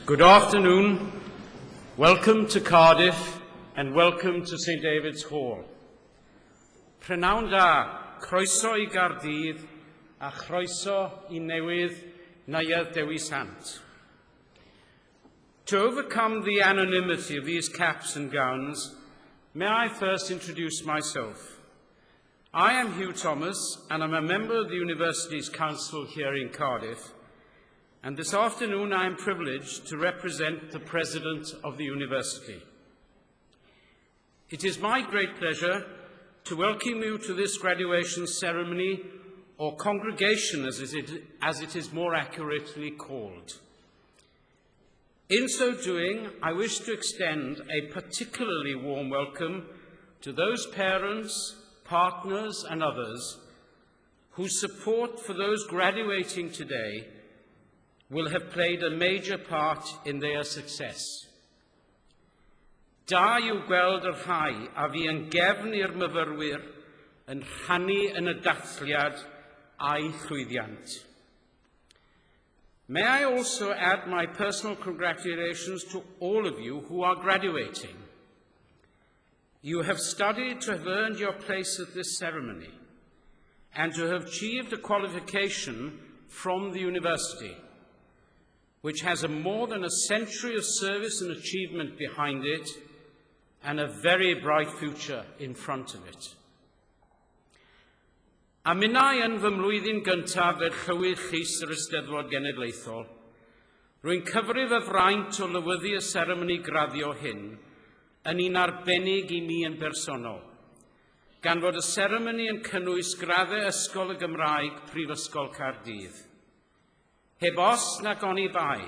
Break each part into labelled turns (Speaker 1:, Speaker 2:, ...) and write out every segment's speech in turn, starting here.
Speaker 1: Good afternoon, welcome to Cardiff and welcome to St David's Hall. Prynawn da, croeso I Gaerdydd a chroeso I newydd Neuadd Dewi Sant. To overcome the anonymity of these caps and gowns, may I first introduce myself. I am Hugh Thomas and I'm a member of the University's Council here in Cardiff. And this afternoon I am privileged to represent the President of the University. It is my great pleasure to welcome you to this graduation ceremony, or congregation as it is more accurately called. In so doing, I wish to extend a particularly warm welcome to those parents, partners and others whose support for those graduating today will have played a major part in their success. Da yw gweld yr rhai a fi yn gefn i'r myfyrwyr yn rhannu yn y dathliad a'i llwyddiant. May I also add my personal congratulations to all of you who are graduating. You have studied to have earned your place at this ceremony and to have achieved a qualification from the university, which has more than a century of service and achievement behind it, and a very bright future in front of it. A minnau yn fy mlwyddyn gyntaf fer llywydd chys yr Eisteddfod Genedlaethol, rwy'n cyfrif y fraint o lywyddu y seremoni graddio hyn yn un arbennig I mi yn bersonol, gan fod y seremoni yn cynnwys graddau Ysgol y Gymraeg Prifysgol Caerdydd. Heb os nag oni bai,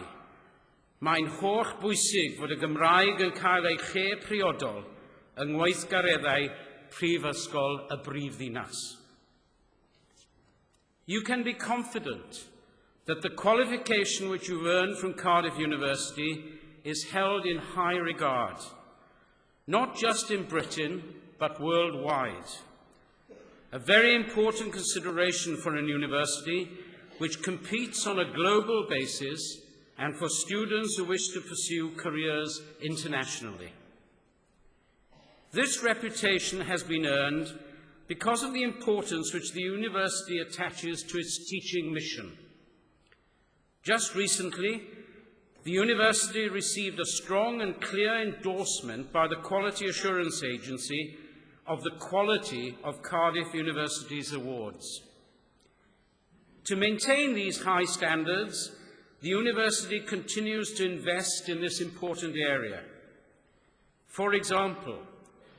Speaker 1: mae'n holl bwysig fod y Gymraeg yn cael ei lle priodol yng ngweithgareddau Prifysgol y Brifddinas. You can be confident that the qualification which you've earned from Cardiff University is held in high regard, not just in Britain, but worldwide. A very important consideration for a university which competes on a global basis and for students who wish to pursue careers internationally. This reputation has been earned because of the importance which the university attaches to its teaching mission. Just recently, the university received a strong and clear endorsement by the Quality Assurance Agency of the quality of Cardiff University's awards. To maintain these high standards, the university continues to invest in this important area. For example,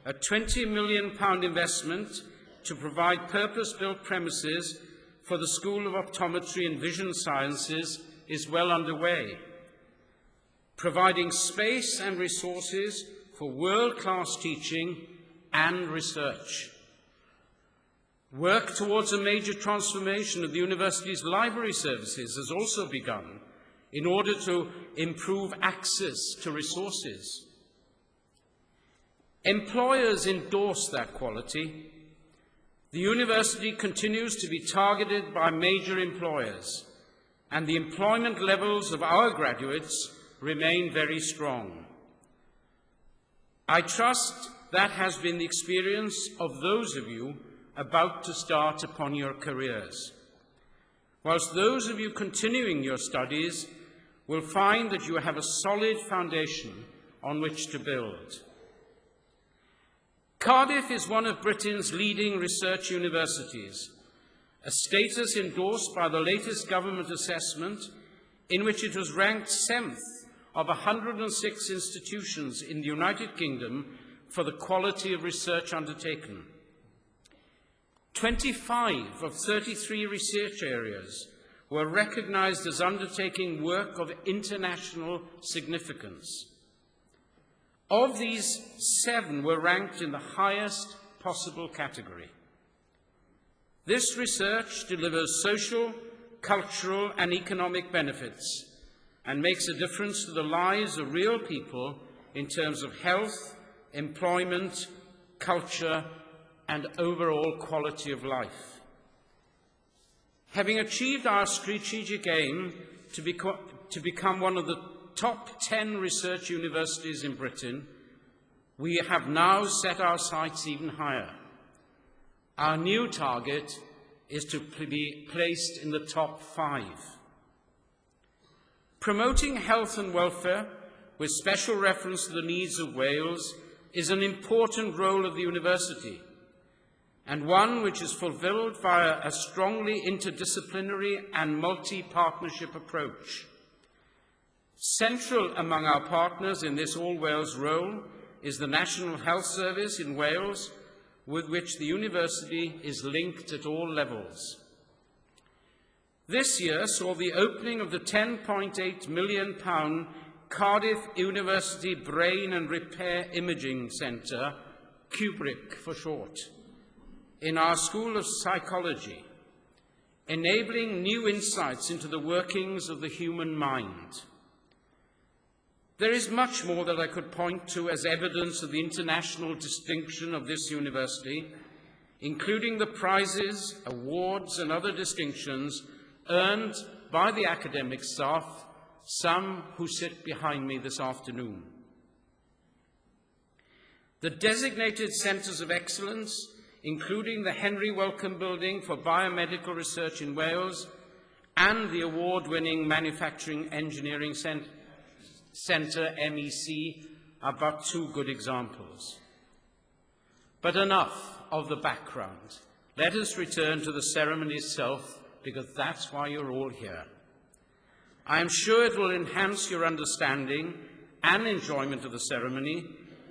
Speaker 1: a £20 million investment to provide purpose-built premises for the School of Optometry and Vision Sciences is well underway, providing space and resources for world-class teaching and research. Work towards a major transformation of the university's library services has also begun in order to improve access to resources. Employers endorse that quality. The university continues to be targeted by major employers, and the employment levels of our graduates remain very strong. I trust that has been the experience of those of you about to start upon your careers, whilst those of you continuing your studies will find that you have a solid foundation on which to build. Cardiff is one of Britain's leading research universities, a status endorsed by the latest government assessment in which it was ranked 7th of 106 institutions in the United Kingdom for the quality of research undertaken. 25 of 33 research areas were recognized as undertaking work of international significance. Of these, 7 were ranked in the highest possible category. This research delivers social, cultural, and economic benefits and makes a difference to the lives of real people in terms of health, employment, culture, and overall quality of life. Having achieved our strategic aim to become one of the top 10 research universities in Britain, we have now set our sights even higher. Our new target is to be placed in the top 5. Promoting health and welfare, with special reference to the needs of Wales, is an important role of the university, and one which is fulfilled via a strongly interdisciplinary and multi-partnership approach. Central among our partners in this all-Wales role is the National Health Service in Wales, with which the university is linked at all levels. This year saw the opening of the £10.8 million Cardiff University Brain and Repair Imaging Centre, CUBRIC for short, in our School of Psychology, enabling new insights into the workings of the human mind. There is much more that I could point to as evidence of the international distinction of this university, including the prizes, awards and other distinctions earned by the academic staff, some who sit behind me this afternoon. The designated centres of excellence, including the Henry Wellcome Building for Biomedical Research in Wales and the award-winning Manufacturing Engineering Centre, MEC, are but 2 good examples. But enough of the background. Let us return to the ceremony itself, because that's why you're all here. I am sure it will enhance your understanding and enjoyment of the ceremony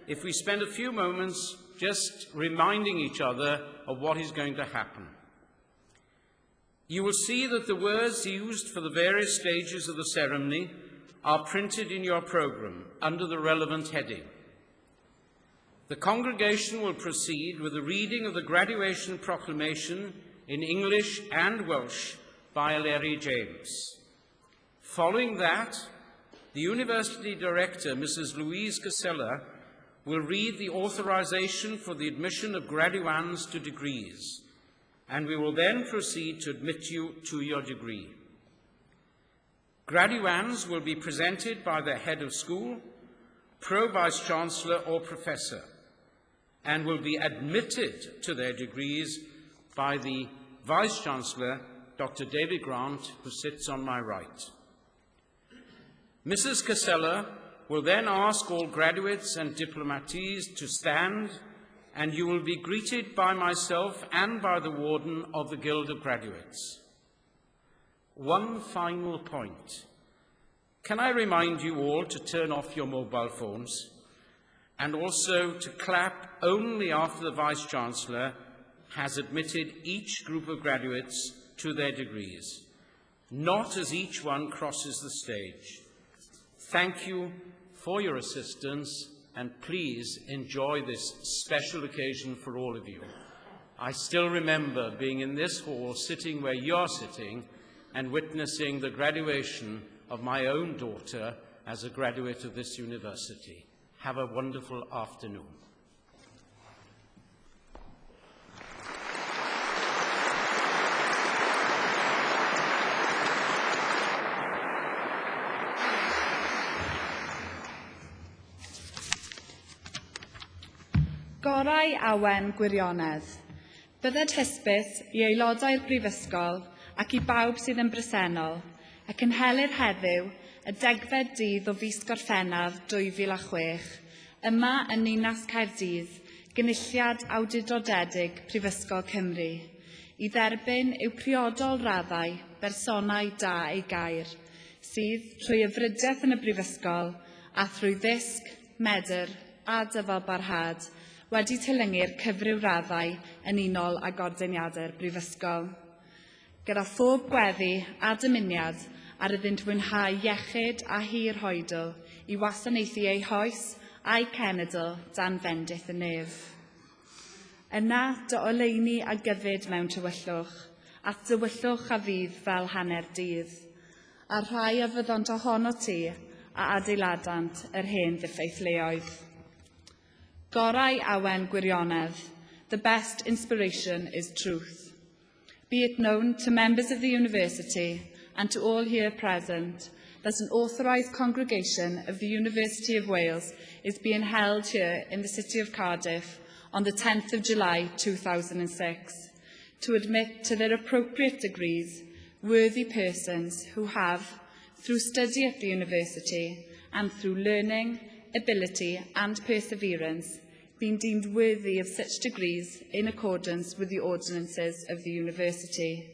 Speaker 1: if we spend a few moments just reminding each other of what is going to happen. You will see that the words used for the various stages of the ceremony are printed in your programme under the relevant heading. The congregation will proceed with the reading of the graduation proclamation in English and Welsh by Larry James. Following that, the University Director, Mrs. Louise Casella, will read the authorisation for the admission of graduands to degrees, and we will then proceed to admit you to your degree. Graduands will be presented by the head of school, pro-vice-chancellor or professor, and will be admitted to their degrees by the vice-chancellor, Dr. David Grant, who sits on my right. Mrs. Casella will then ask all graduates and diplomatees to stand, and you will be greeted by myself and by the Warden of the Guild of Graduates. One final point. Can I remind you all to turn off your mobile phones and also to clap only after the Vice-Chancellor has admitted each group of graduates to their degrees, not as each one crosses the stage. Thank you for your assistance, and please enjoy this special occasion for all of you. I still remember being in this hall, sitting where you're sitting, and witnessing the graduation of my own daughter as a graduate of this university. Have a wonderful afternoon.
Speaker 2: Gorau awen gwirionedd. Bydded hysbys i aelodau'r Brifysgol ac i bawb sydd yn bresennol, ac yn helyr heddiw y 10fed dydd o fis Gorffennaf 2006, yma yn Ninas Caerdydd, gynulliad awdurdodedig Prifysgol Cymru, i dderbyn yw priodol raddau bersonau da ei gair, sydd trwy ymfrydedd yn y Brifysgol a thrwy ddysg, medr a dyfal barhad, wedi tilyngu'r cyfryw raddau yn unol ag ordeniadau'r Brifysgol. Gyda phob gweddi a dymuniad ar iddynt fwynhau iechyd a hir hoedl i wasanaethu eu hoes a'i cenedl dan fendith y nef. Yna dy oleuni a gyfyd mewn tywyllwch, at dywyllwch a fydd fel hanner dydd, a rhai a fyddont ohono ti a adeiladant yr hen ddiffeithleoedd. Gorau awen gwirionedd, the best inspiration is truth. Be it known to members of the university and to all here present that an authorised congregation of the University of Wales is being held here in the city of Cardiff on the 10th of July 2006 to admit to their appropriate degrees worthy persons who have, through study at the university and through learning, ability and perseverance, been deemed worthy of such degrees in accordance with the ordinances of the university,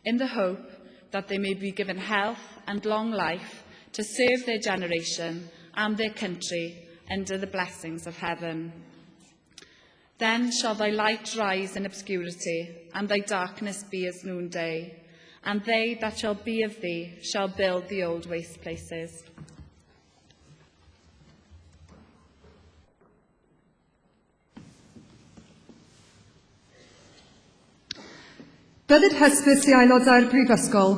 Speaker 2: in the hope that they may be given health and long life to serve their generation and their country under the blessings of heaven. Then shall thy light rise in obscurity, and thy darkness be as noonday, and they that shall be of thee shall build the old waste places.
Speaker 3: Bydded hysbys i aelodau'r Brifysgol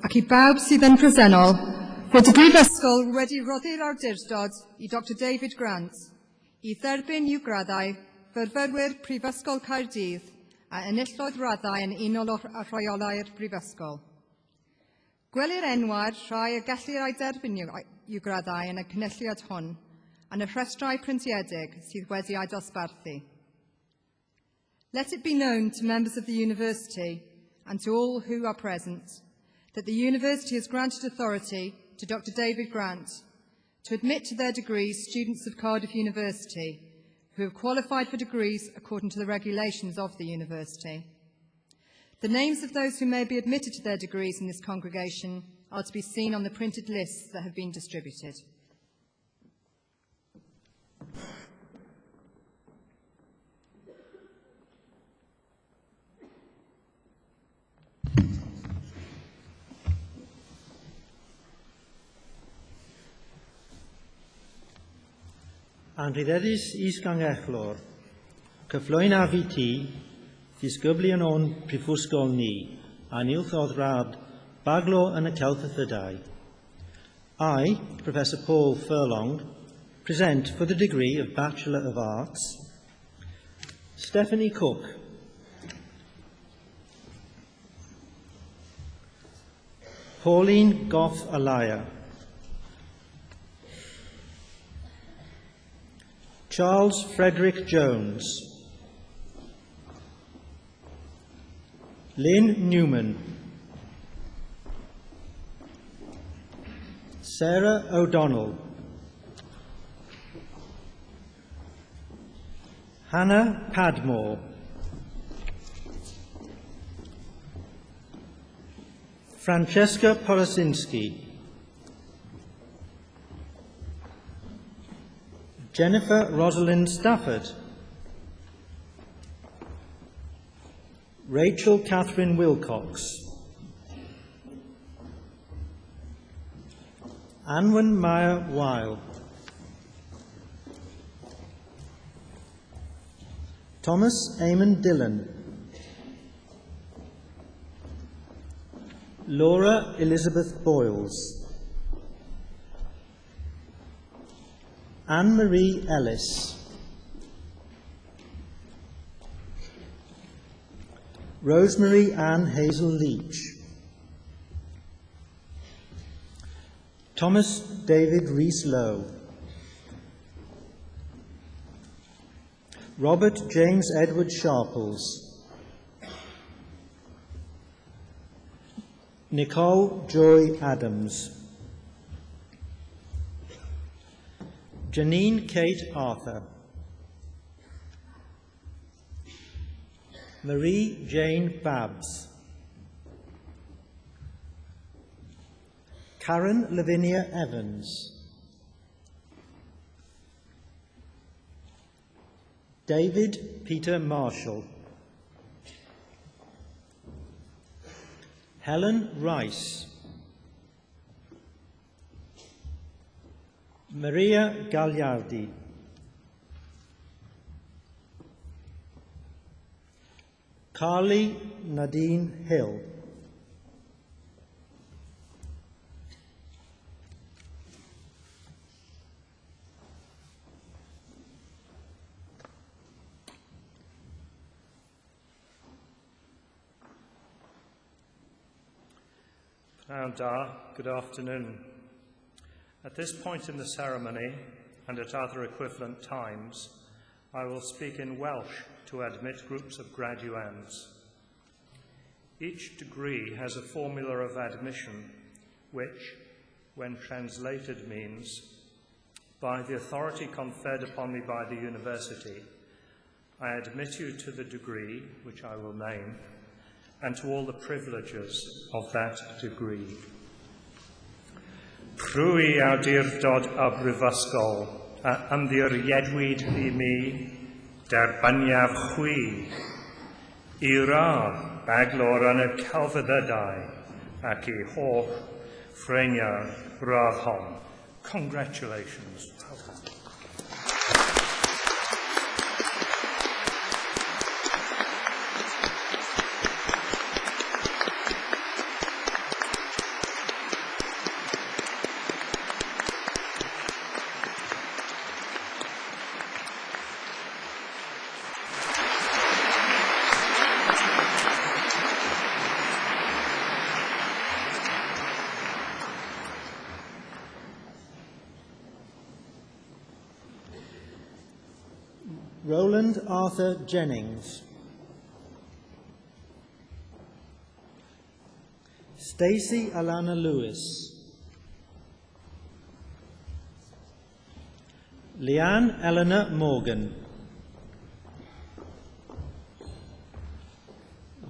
Speaker 3: ac i bawb sydd yn presennol fod y Brifysgol wedi roddi'r awdurdod i Dr David Grant i dderbyn i'w graddau fyrfyrwyr Prifysgol Caerdydd a enillodd raddau yn unol o rheolau'r Brifysgol. Gwelir enwau'r rhai y gellir ei derbyn i'w graddau yn y cynulliad hwn yn y rhestrau pryntiedig sydd wedi ei dosbarthu. Let it be known to members of the University and to all who are present that the University has granted authority to Dr David Grant to admit to their degrees students of Cardiff University who have qualified for degrees according to the regulations of the University. The names of those who may be admitted to their degrees in this congregation are to be seen on the printed lists that have been distributed.
Speaker 4: Anrhyddedus is-gangechlor, cyflwy'n afi ti, disgyblu yn o'n prifysgol ni, a nilthodd rad baglo yn y celf y thydau. I, Professor Paul Furlong, present for the degree of Bachelor of Arts, Stephanie Cook, Pauline Goff-Alaya, Charles Frederick Jones, Lynn Newman, Sarah O'Donnell, Hannah Padmore, Francesca Porosinski, Jennifer Rosalind Stafford, Rachel Catherine Wilcox, Anwen Meyer Weil, Thomas Eamon Dillon, Laura Elizabeth Boyles, Anne-Marie Ellis, Rosemary Ann Hazel Leach, Thomas David Rees-Lowe, Robert James Edward Sharples, Nicole Joy Adams, Janine Kate Arthur, Marie Jane Babs, Karen Lavinia Evans, David Peter Marshall, Helen Rice, Maria Gagliardi, Carly Nadine Hill,
Speaker 5: Good afternoon. At this point in the ceremony, and at other equivalent times, I will speak in Welsh to admit groups of graduands. Each degree has a formula of admission, which, when translated, means, by the authority conferred upon me by the university, I admit you to the degree, which I will name, and to all the privileges of that degree. Prwy awdurdod y brifysgol a ymddiriedwyd I mi derbaniaf chwi I radd baglor yn y celfyddydau ac I holl ffreniau'r radd hon. Congratulations.
Speaker 4: Roland Arthur Jennings. Stacey Alana Lewis. Leanne Eleanor Morgan.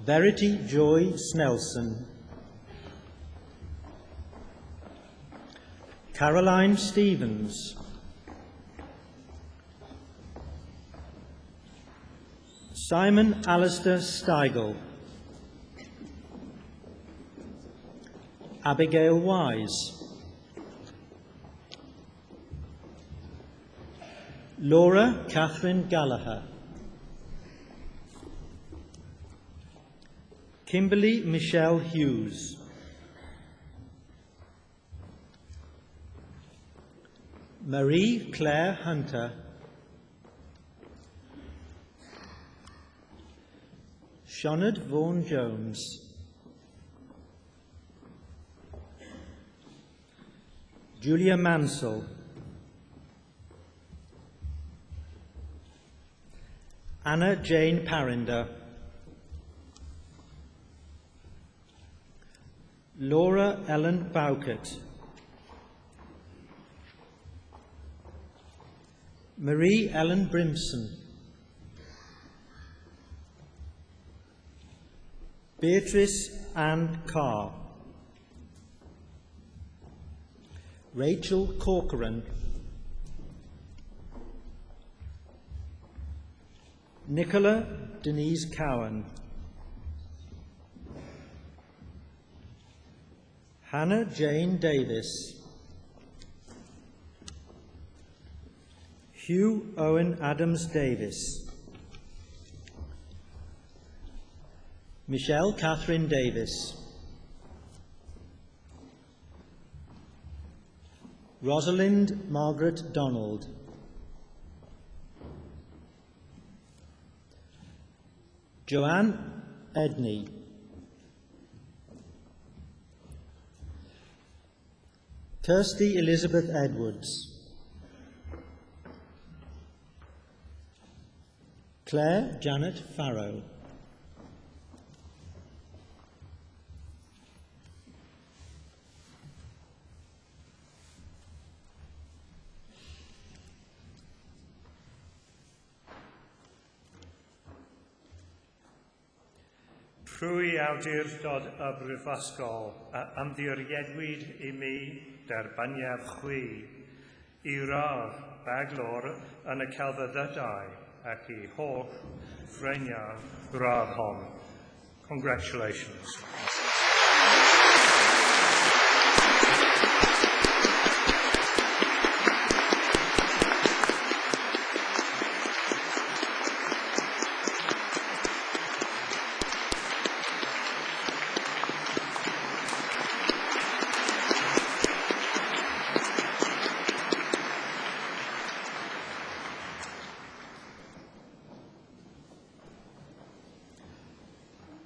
Speaker 4: Verity Joy Snelson. Caroline Stevens. Simon Alistair Steigel. Abigail Wise. Laura Catherine Gallagher. Kimberly Michelle Hughes. Marie Claire Hunter. Sioned Vaughan Jones. Julia Mansell. Anna Jane Parinder. Laura Ellen Bowkett. Marie Ellen Brimson. Beatrice Ann Carr. Rachel Corcoran. Nicola Denise Cowan. Hannah Jane Davis. Hugh Owen Adams Davis. Michelle Catherine Davis. Rosalind Margaret Donald. Joanne Edney. Kirsty Elizabeth Edwards. Claire Janet Farrow.
Speaker 5: Prwy awdurdod y brifysgol a ymddiriedwyd I mi derbaniaf chwi I radd baglor yn y celfyddydau ac I holl ffreniau'r radd hon. Congratulations.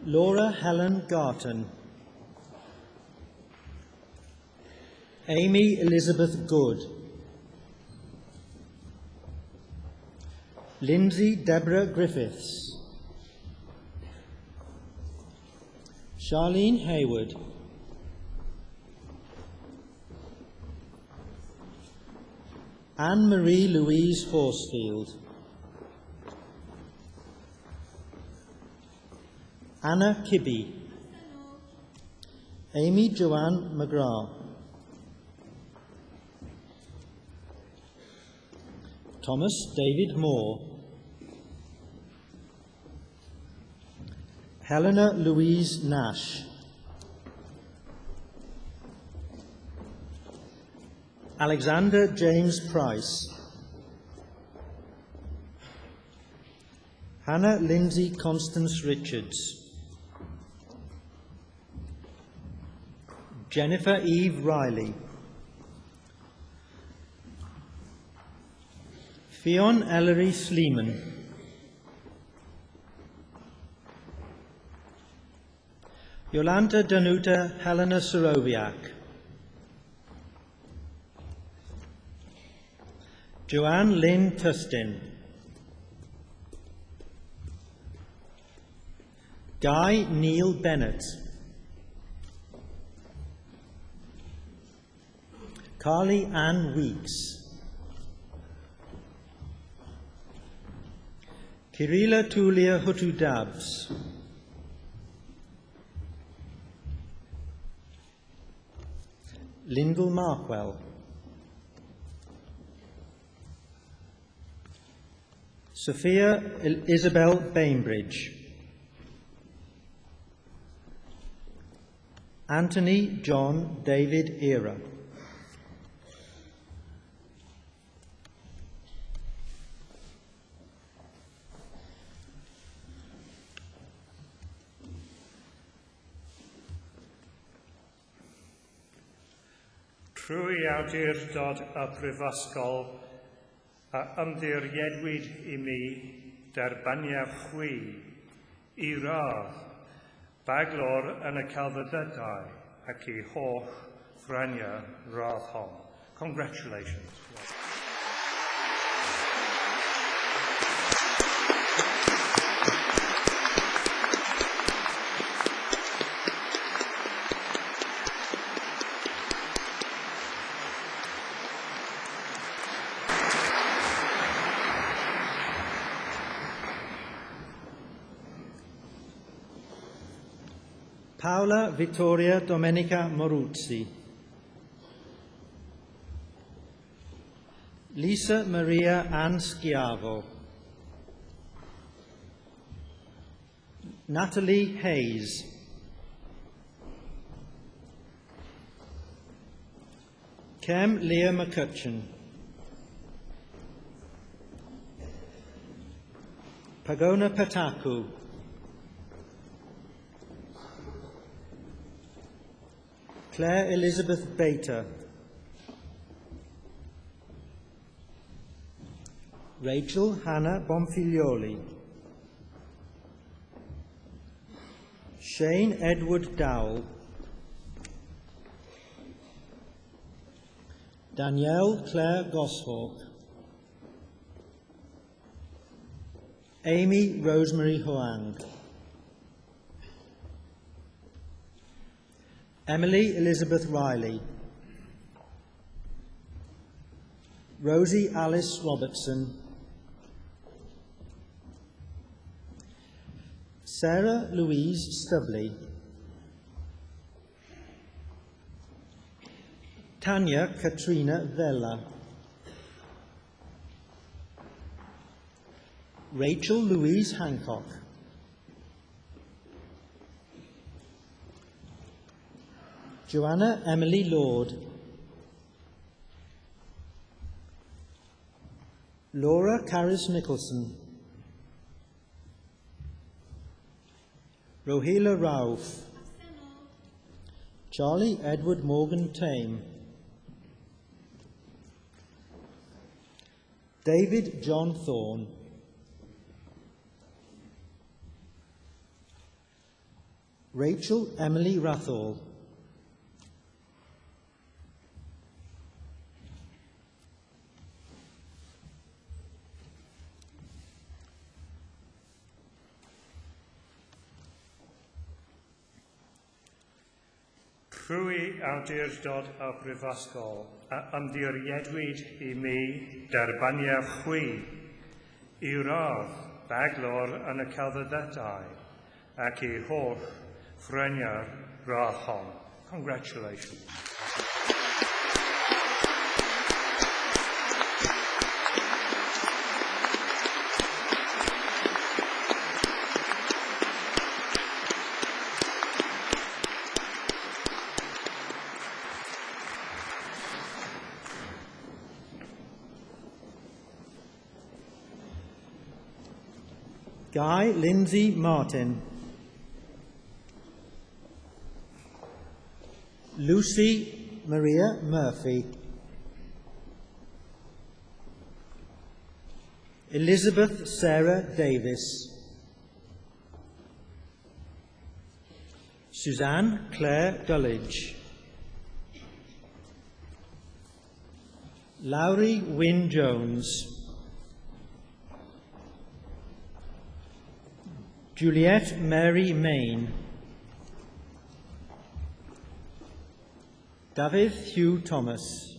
Speaker 4: Laura Helen Garton. Amy Elizabeth Good. Lindsay Deborah Griffiths. Charlene Hayward. Anne-Marie Louise Horsfield. Anna Kibbe. Amy Joanne McGrath. Thomas David Moore. Helena Louise Nash. Alexander James Price. Hannah Lindsay Constance Richards. Jennifer Eve Riley. Fionn Ellery Sleeman. Yolanta Danuta Helena Sorowiak. Joanne Lynn Tustin. Guy Neil Bennett. Carly Ann Weeks. Kirila Tulia Hutu Dabs. Lyndall Markwell. Sophia Isabel Bainbridge. Anthony John David Era.
Speaker 5: Trwy awdurdod y Prifysgol a ymddiriedwyd I mi derbaniaf chwi I radd baglor yn y celfyddydau ac I holl frania radd hon. Congratulations.
Speaker 4: Paola Vittoria Domenica Moruzzi. Lisa Maria Ann Schiavo. Natalie Hayes. Kem Leah McCutcheon. Pagona Pataku. Claire Elizabeth Bater. Rachel Hannah Bonfiglioli. Shane Edward Dowell. Danielle Claire Goshawk. Amy Rosemary Hoang. Emily Elizabeth Riley. Rosie Alice Robertson. Sarah Louise Stubley. Tanya Katrina Vella. Rachel Louise Hancock. Joanna Emily Lord. Laura Caris Nicholson. Rohila Rauf. Charlie Edward Morgan Tame. David John Thorne. Rachel Emily Rathall.
Speaker 5: Crwy awdurdod o brifysgol a ymddiriedwyd I mi derbaniau chwi I radd baglor yn y celfyddydau ac I holl ffreniau'r radd hon. Congratulations.
Speaker 4: Guy Lindsay Martin. Lucy Maria Murphy. Elizabeth Sarah Davis. Suzanne Claire Dullidge. Lowry Wynne Jones. Juliette Mary Main. David Hugh Thomas.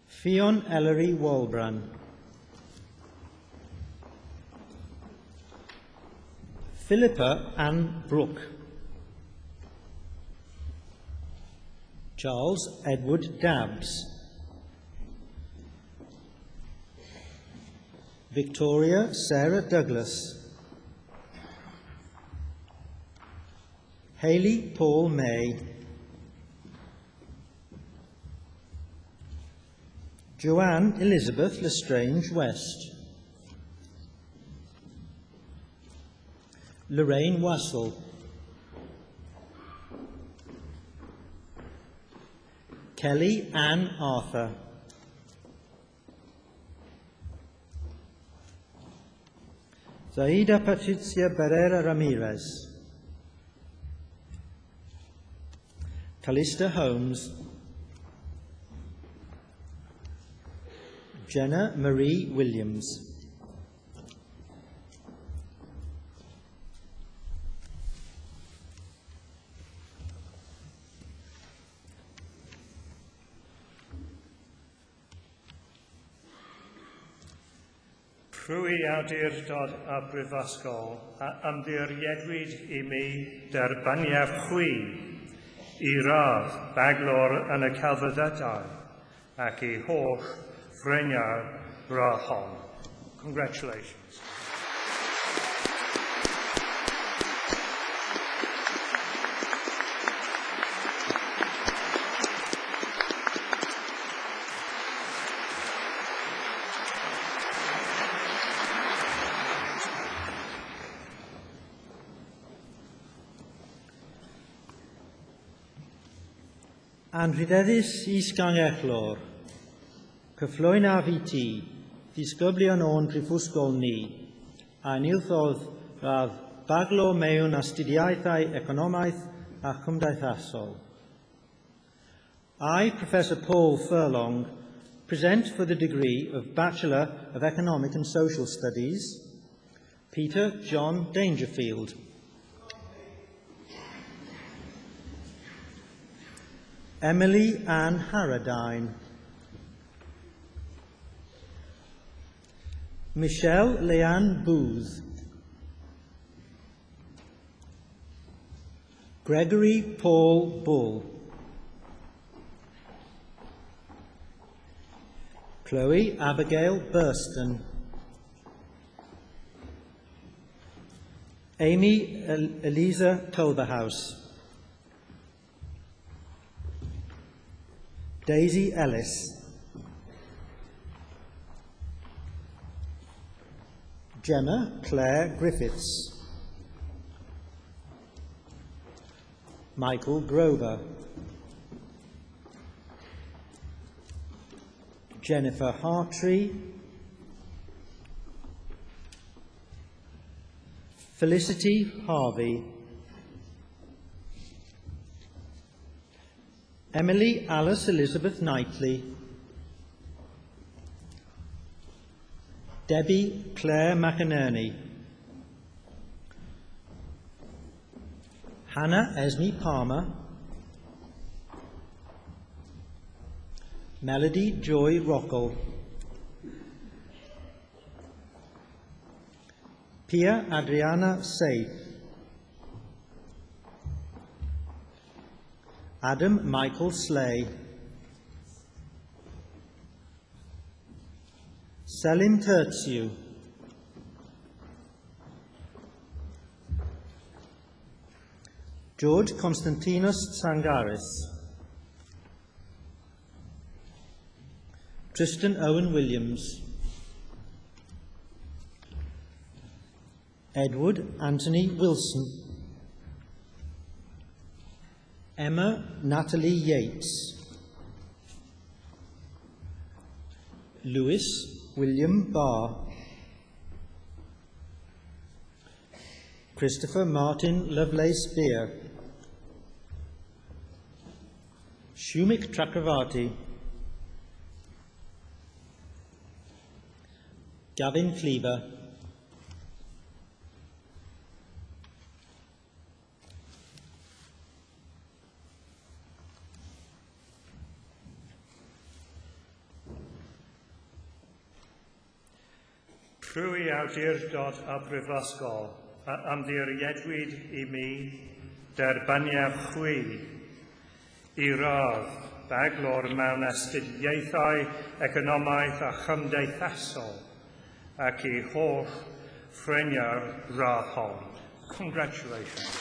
Speaker 4: Fionn Ellery Walbran. Philippa Ann Brooke. Charles Edward Dabbs. Victoria Sarah Douglas. Hayley Paul May. Joanne Elizabeth Lestrange West. Lorraine Wassell. Kelly Ann Arthur. Zaida Patricia Barrera Ramirez. Callista Holmes. Jenna Marie Williams.
Speaker 5: Crwy awdurdod a brifysgol a ymddiriedwyd I mi derbaniau chwi I radd baglor yn y celfyddydau ac I holl ffreniau'r radd hon. Congratulations.
Speaker 4: Anrhydeddus Isgang Echlor, cyfflwy'n af I ti, disgyblion o'n prifysgol ni, a nilthodd radd baglo mewn astudiaethau economaeth a chymdeithasol. I, Professor Paul Furlong, present for the degree of Bachelor of Economic and Social Studies, Peter John Dangerfield. Emily Ann Harradine. Michelle Leanne Booth. Gregory Paul Bull. Chloe Abigail Burston. Amy Eliza Culverhouse. Daisy Ellis. Gemma Claire Griffiths. Michael Grover. Jennifer Hartree. Felicity Harvey. Emily Alice Elizabeth Knightley. Debbie Claire McInerney. Hannah Esme Palmer, Melody Joy Rockall, Pia Adriana Safe, Adam Michael Slay, Selim Tertsiu, George Constantinos Tsangaris, Tristan Owen Williams, Edward Anthony Wilson, Emma Natalie Yates, Lewis William Barr, Christopher Martin Lovelace Beer, Shumik Chakravarti, Gavin Cleaver,
Speaker 5: Trwy awdurdod a brifysgol, a ymddiriedwyd I mi derbaniad chwi I radd baglor mewn astudiaethau economaidd a chymdeithasol ac I holl ffreniau'r radd hon. Congratulations.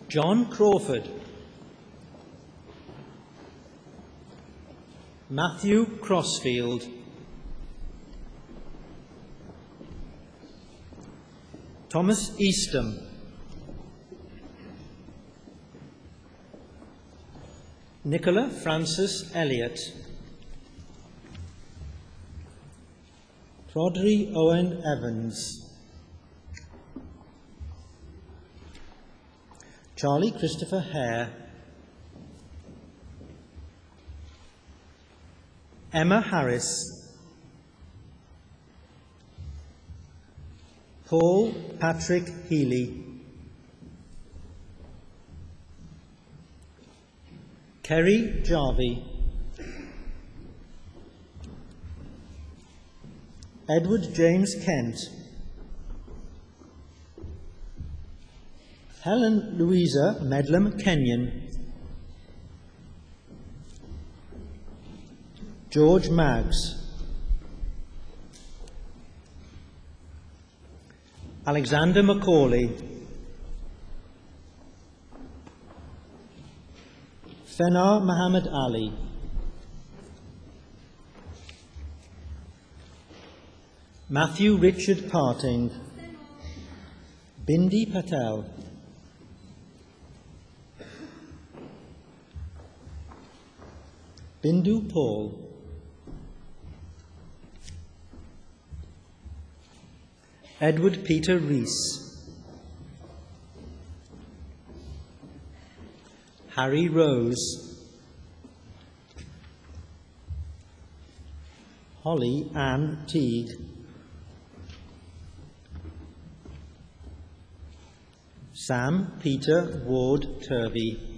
Speaker 4: John Crawford, Matthew Crossfield, Thomas Eastham, Nicola Francis Elliott, Rodri Owen Evans, Charlie Christopher Hare, Emma Harris, Paul Patrick Healy, Kerry Jarvie, Edward James Kent, Helen Louisa Medlam Kenyon, George Maggs, Alexander Macaulay, Fenar Muhammad Ali, Matthew Richard Parting, Bindi Patel, Bindu Paul, Edward Peter Rees, Harry Rose, Holly Ann Teague, Sam Peter Ward Turvey,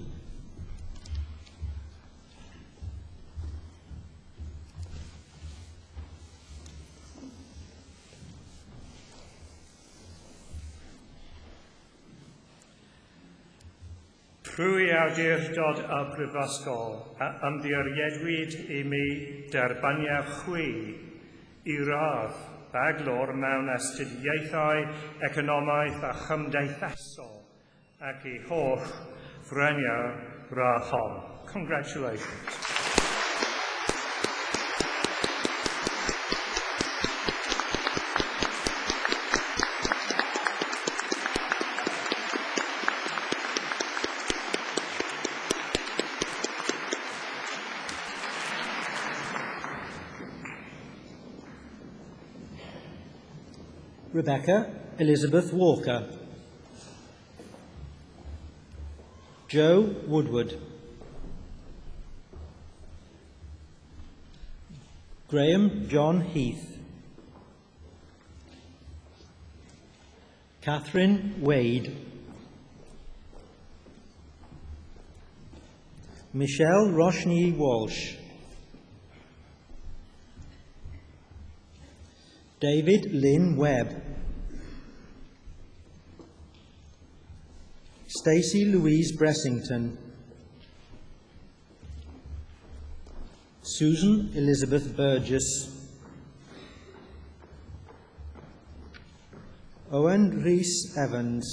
Speaker 5: Trwy awdurdod y brifysgol, a ymddiriedwyd I mi derbaniad chwi I radd baglor mewn astudiaethau economaidd a chymdeithasol ac I holl ffreniau'r radd hon. Congratulations.
Speaker 4: Rebecca Elizabeth Walker. Joe Woodward. Graham John Heath. Catherine Wade. Michelle Roshni Walsh. David Lynn Webb. Stacey Louise Bressington. Susan Elizabeth Burgess. Owen Rhys Evans.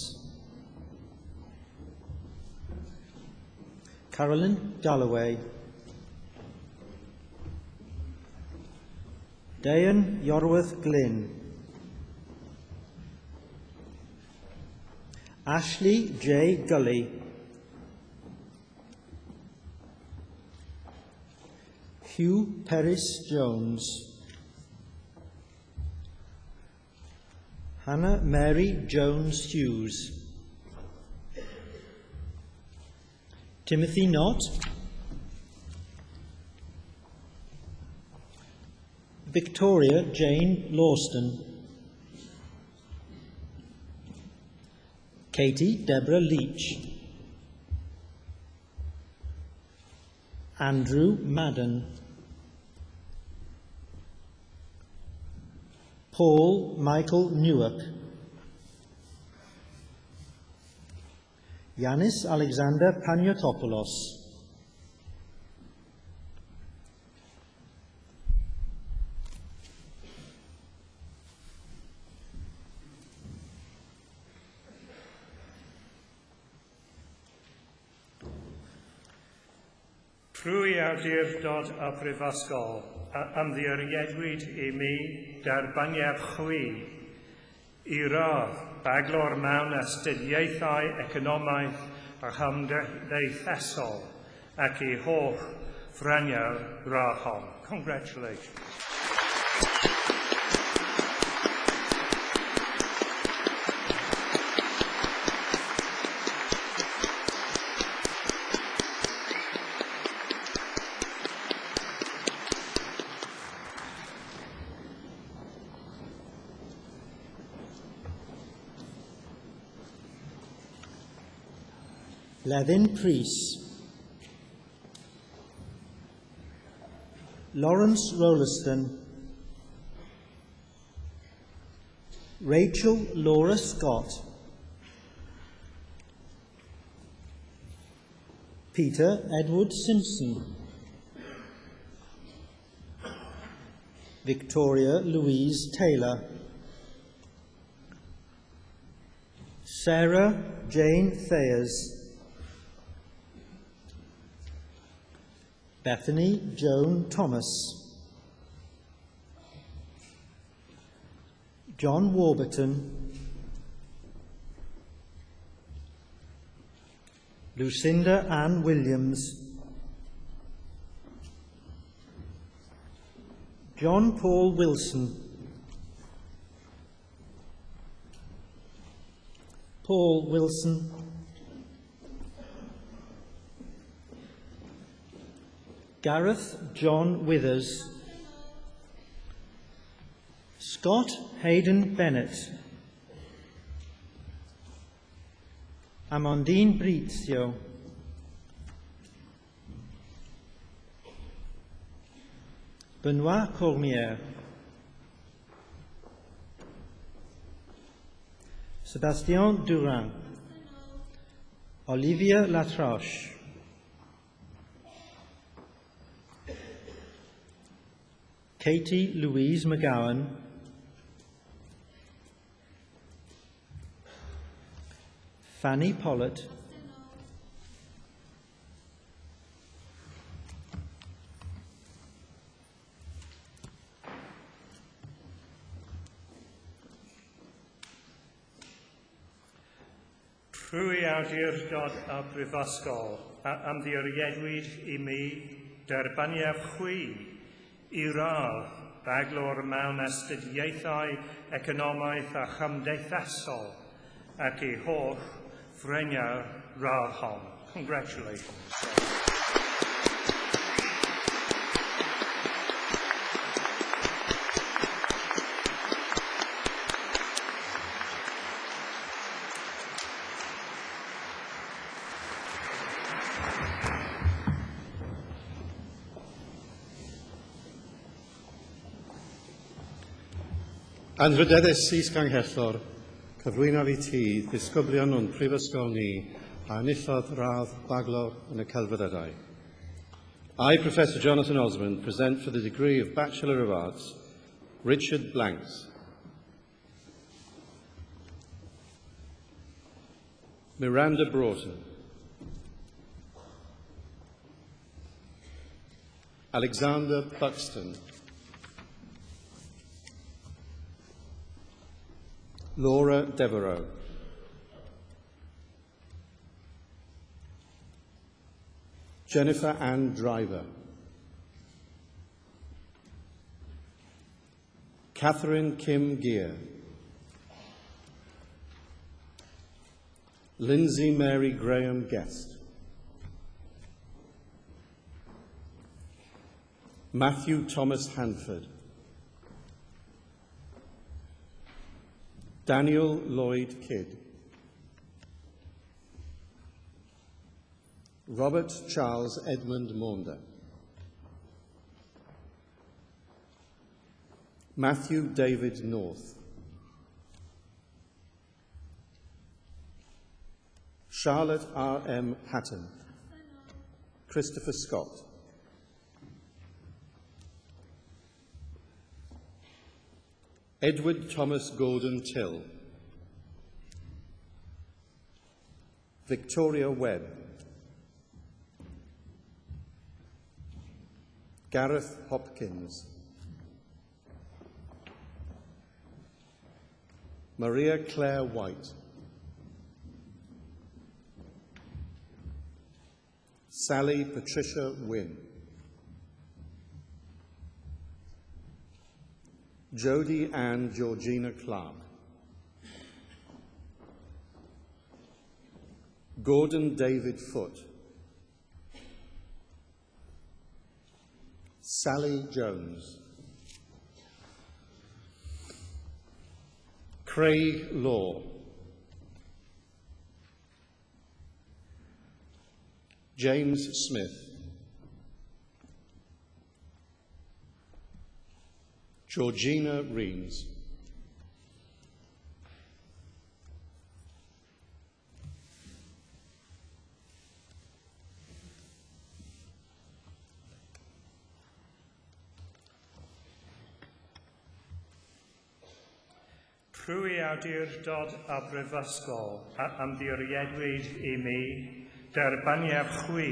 Speaker 4: Carolyn Galloway. Dayan Yorworth Glynn. Ashley J. Gully. Hugh Perris Jones. Hannah Mary Jones Hughes. Timothy Knott. Victoria Jane Lawston. Katie Deborah Leach. Andrew Madden. Paul Michael Newark. Yanis Alexander Paniotopoulos.
Speaker 5: Trwy awdurdod y Brifysgol, ymddiriedwyd I mi derbaniad chwi I radd baglo'r mewn astudiaethau economaidd a chymdeithasol ac I holl franiawr rathol. Congratulations.
Speaker 4: Levin Priest. Lawrence Rolliston. Rachel Laura Scott. Peter Edward Simpson. Victoria Louise Taylor. Sarah Jane Thayers. Bethany Joan Thomas. John Warburton. Lucinda Ann Williams. John Paul Wilson. Paul Wilson. Gareth John Withers. Scott Hayden Bennett. Amandine Brizio. Benoit Cormier. Sébastien Durand. Olivia Latroche. Katie Louise McGowan. Fanny Pollett.
Speaker 5: Trwy awdurdod y Brifysgol, ymddiriedwyd I mi derbaniad chwi I radd baglor mewn astudiaethau economaidd a chymdeithasol ac ei holl freiniau'r radd hon. Congratulations.
Speaker 6: Anrydeddus Ys Ganghellor, cyflwyno fi ti, ddisgyblion o'n prifysgol ni, a enillodd radd baglor yn y celfyddydau. I, Professor Jonathan Osmond, present for the degree of Bachelor of Arts, Richard Blanks. Miranda Broughton. Alexander Buxton. Laura Devereaux. Jennifer Ann Driver. Catherine Kim Gear. Lindsay Mary Graham Guest. Matthew Thomas Hanford. Daniel Lloyd Kidd. Robert Charles Edmund Maunder. Matthew David North. Charlotte R.M. Hatton. Christopher Scott. Edward Thomas Gordon Till. Victoria Webb. Gareth Hopkins. Maria Claire White. Sally Patricia Wynne. Jodie Ann Georgina Clark. Gordon David Foote. Sally Jones. Craig Law. James Smith. Georgina Reams.
Speaker 5: Trwy awdurdod a brifysgol a ymddiriedwyd I mi derbaniaf chwi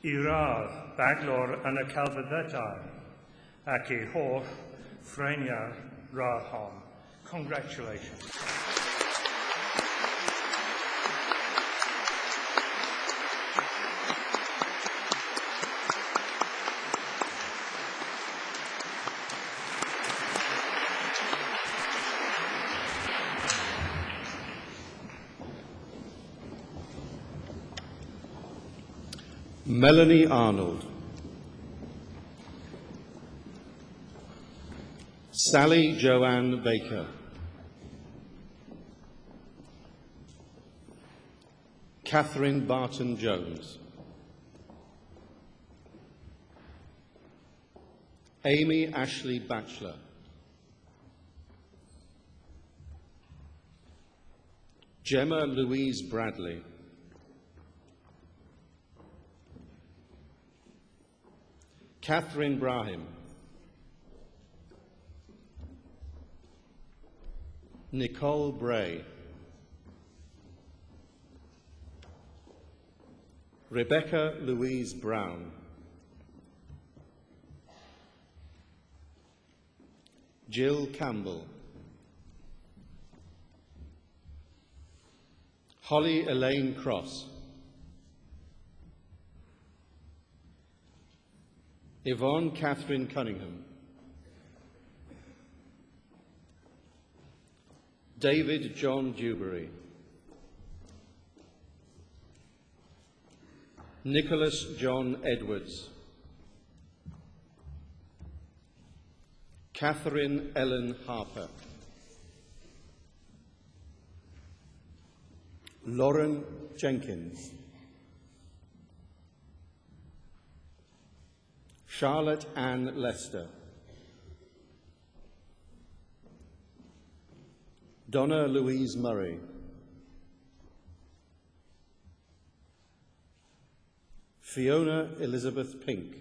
Speaker 5: I radd baglor yn y celfyddydau ac I holl freiniau'r radd hon. Congratulations.
Speaker 6: Melanie Arnold. Sally Joanne Baker. Catherine Barton Jones. Amy Ashley Batchelor. Gemma Louise Bradley. Catherine Brahim. Nicole Bray. Rebecca Louise Brown. Jill Campbell. Holly Elaine Cross. Yvonne Catherine Cunningham. David John Dewberry, Nicholas John Edwards, Catherine Ellen Harper, Lauren Jenkins, Charlotte Ann Lester, Donna Louise Murray, Fiona Elizabeth Pink,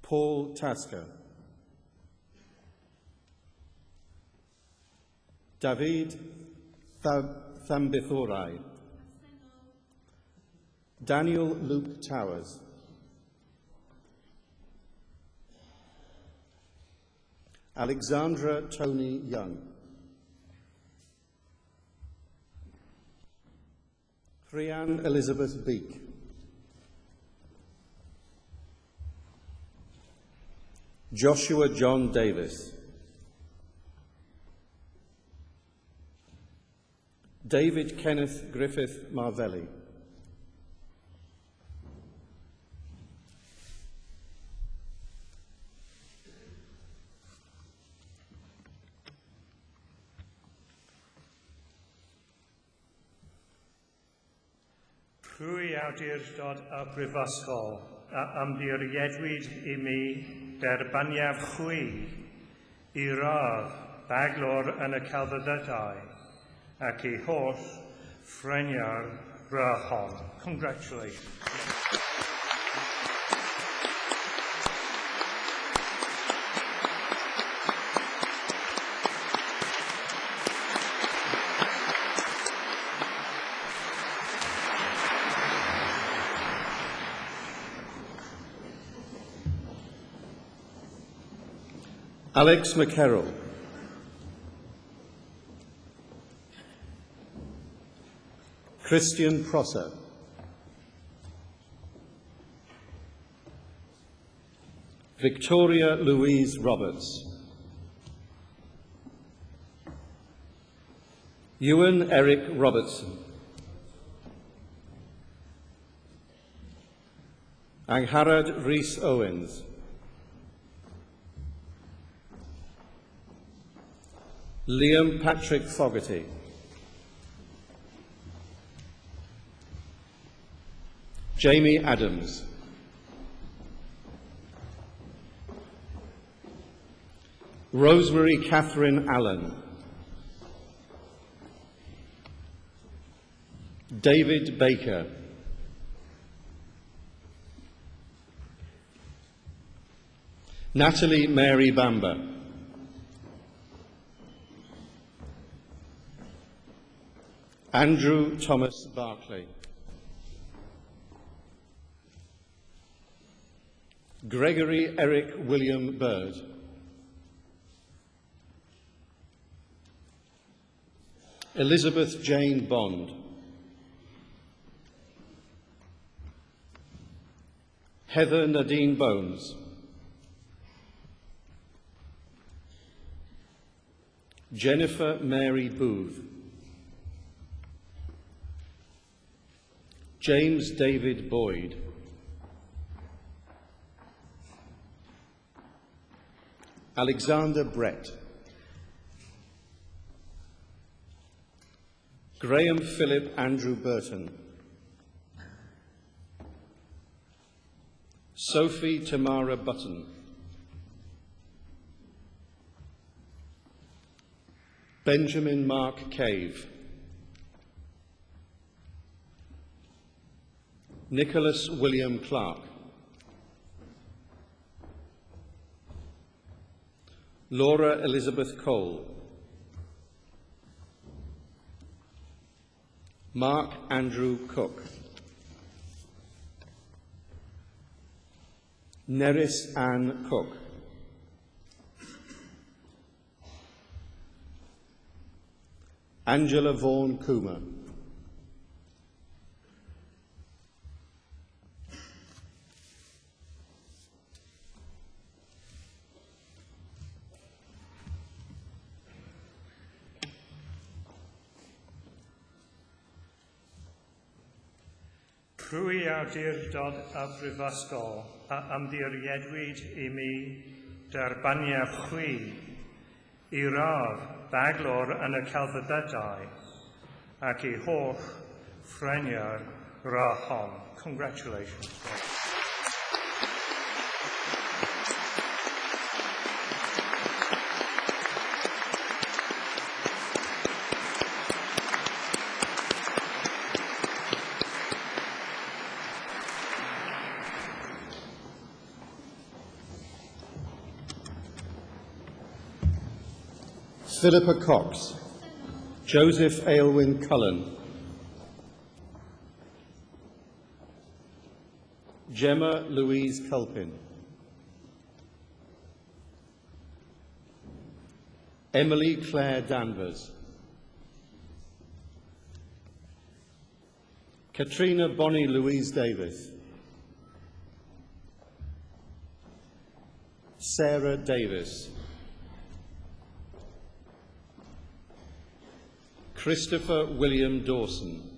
Speaker 6: Paul Tasker, David Thambithorai, Daniel Luke Towers, Alexandra Tony Young, Rhiann Elizabeth Beek, Joshua John Davis, David Kenneth Griffith Marvelli,
Speaker 5: Pwy awdurdod y Brifysgol a ymddiriedwyd I mi derbaniaf chwi I radd baglor yn y celfyddydau ac I holl ffrenia'r brahon. Congratulations.
Speaker 6: Alex McCarroll, Christian Prosser, Victoria Louise Roberts, Ewan Eric Robertson, Angharad Rhys Owens, Liam Patrick Fogarty, Jamie Adams, Rosemary Catherine Allen, David Baker, Natalie Mary Bamber, Andrew Thomas Barclay, Gregory Eric William Bird, Elizabeth Jane Bond, Heather Nadine Bones, Jennifer Mary Booth, James David Boyd, Alexander Brett, Graham Philip Andrew Burton, Sophie Tamara Button, Benjamin Mark Cave, Nicholas William Clark, Laura Elizabeth Cole, Mark Andrew Cook, Neris Ann Cook, Angela Vaughan Coomer,
Speaker 5: Prwy awdurdod a brifysgol a ymddiriedwyd I mi derbaniaf chwi I radd baglor yn y celfyddydau ac I holl ffrenia'r rahon. Congratulations.
Speaker 6: Philippa Cox, Joseph Aylwyn Cullen, Gemma Louise Culpin, Emily Claire Danvers, Katrina Bonnie Louise Davis, Sarah Davis, Christopher William Dawson,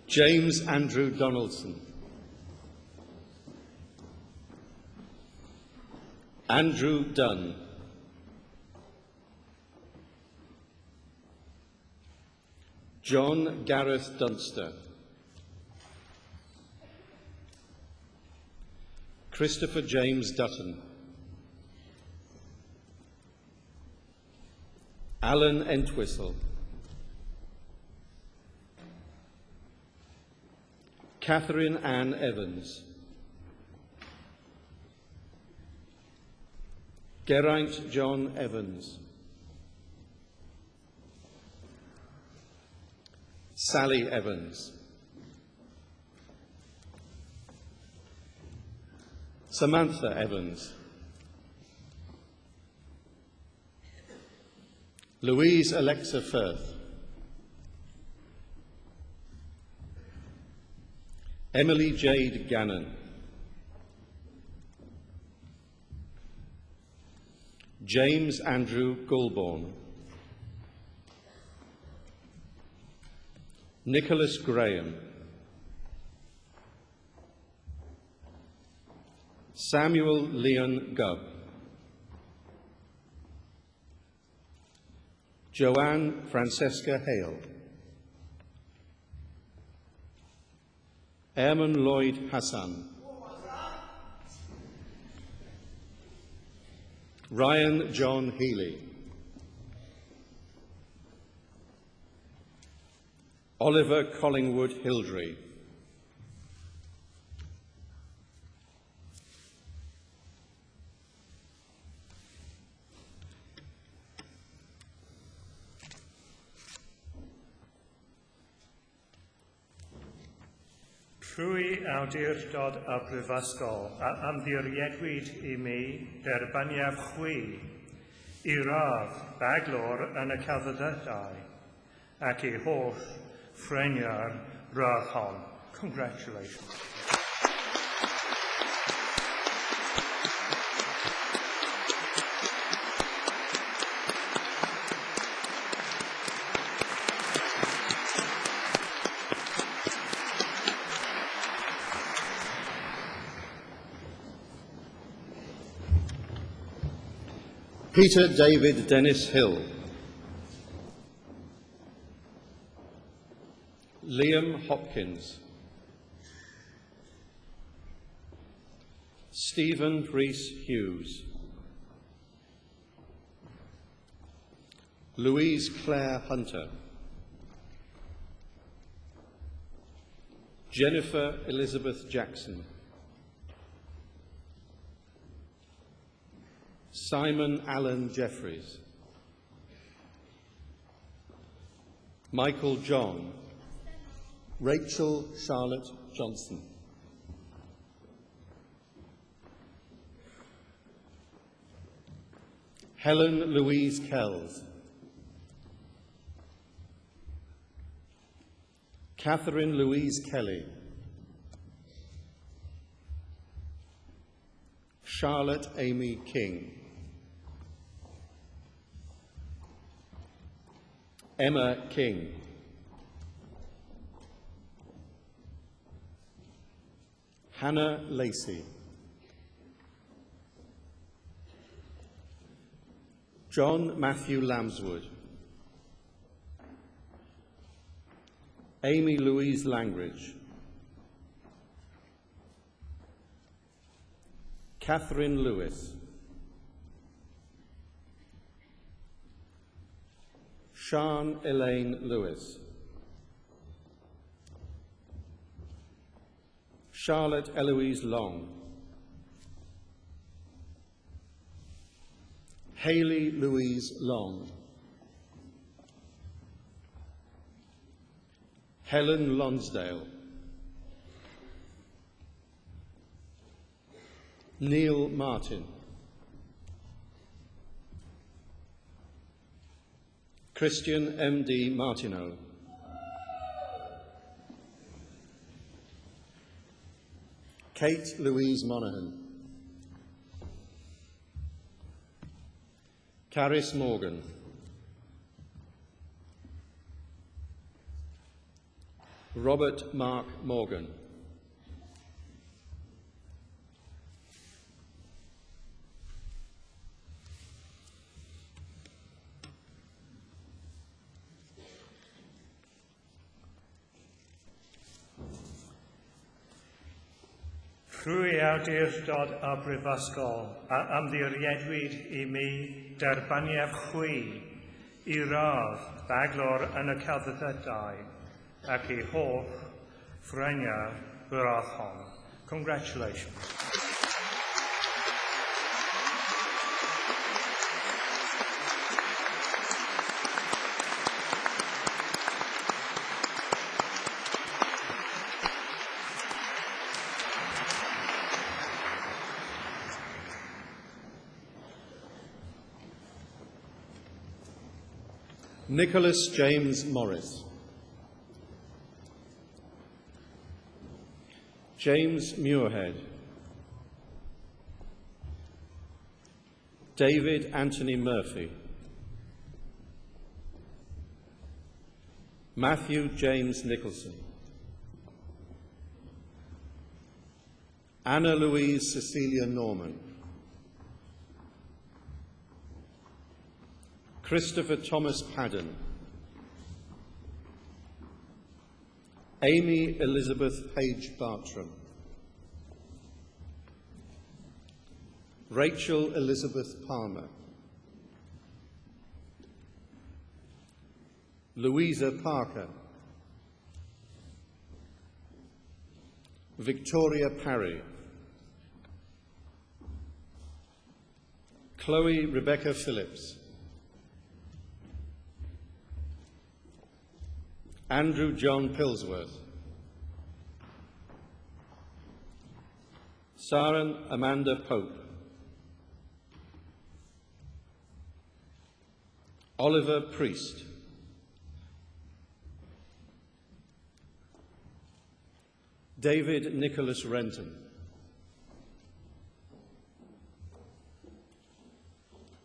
Speaker 6: James Andrew Donaldson, Andrew Dunn, John Gareth Dunster, Christopher James Dutton, Alan Entwistle, Catherine Ann Evans, Geraint John Evans, Sally Evans, Samantha Evans, Louise Alexa Firth, Emily Jade Gannon, James Andrew Goulbourne, Nicholas Graham, Samuel Leon Gubb, Joanne Francesca Hale, Airman Lloyd Hassan, Ryan John Healy, Oliver Collingwood Hildry,
Speaker 5: Trwy awdurdod a brifysgol a ymddiriedwyd I mi derbaniaf chwi I radd baglor yn y celfyddydau ac I holl ffrenia'r radd hon. Congratulations.
Speaker 6: Peter David Dennis Hill, Liam Hopkins, Stephen Rees Hughes, Louise Claire Hunter, Jennifer Elizabeth Jackson, Simon Allen Jeffries, Michael John, Rachel Charlotte Johnson, Helen Louise Kells, Catherine Louise Kelly, Charlotte Amy King, Emma King. Hannah Lacey. John Matthew Lambswood. Amy Louise Langridge. Catherine Lewis. Sian Elaine Lewis. Charlotte Eloise Long. Hayley Louise Long. Helen Lonsdale. Neil Martin. Christian M.D. Martineau. Kate Louise Monaghan. Caris Morgan. Robert Mark Morgan.
Speaker 5: Rwy awdurdod o Brifysgol a ymddiriedwyd I mi derbaniad chwi I radd baglor yn y celfyddydau ac I holl ffreniau yr radd hon. Congratulations.
Speaker 6: Nicholas James Morris. James Muirhead. David Anthony Murphy. Matthew James Nicholson. Anna Louise Cecilia Norman. Christopher Thomas Padden. Amy Elizabeth Page Bartram. Rachel Elizabeth Palmer. Louisa Parker. Victoria Parry. Chloe Rebecca Phillips. Andrew John Pillsworth. Saren Amanda Pope. Oliver Priest. David Nicholas Renton.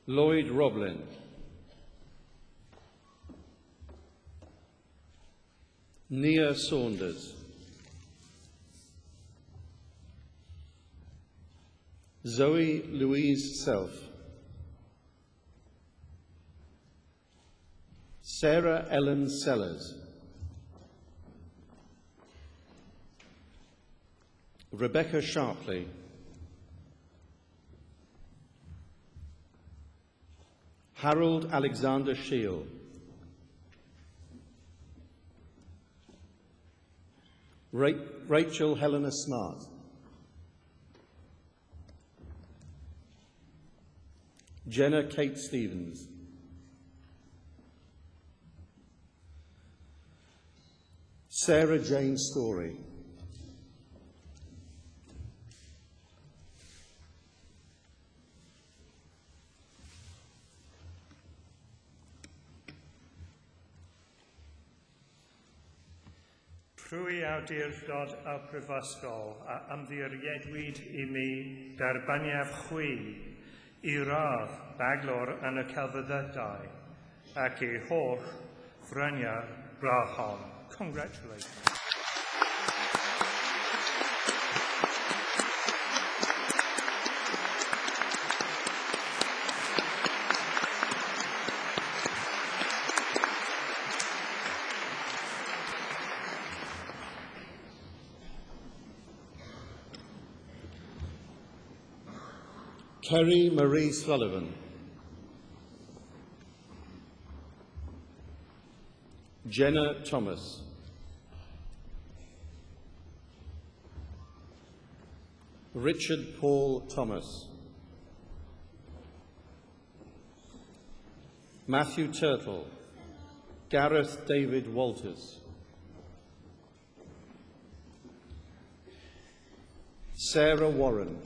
Speaker 6: Lloyd Roblin. Nia Saunders. Zoe Louise Self. Sarah Ellen Sellers. Rebecca Sharpley. Harold Alexander Shield. Rachel Helena Smart. Jenna Kate Stevens. Sarah Jane Story.
Speaker 5: Rwy awdurdod y Brifysgol a ymddiriedwyd I mi derbaniad chwi I radd baglor yn y celfyddydau ac I holl Frenya Braham. Congratulations.
Speaker 6: Kerry Marie Sullivan. Jenna Thomas. Richard Paul Thomas. Matthew Turtle. Gareth David Walters. Sarah Warren.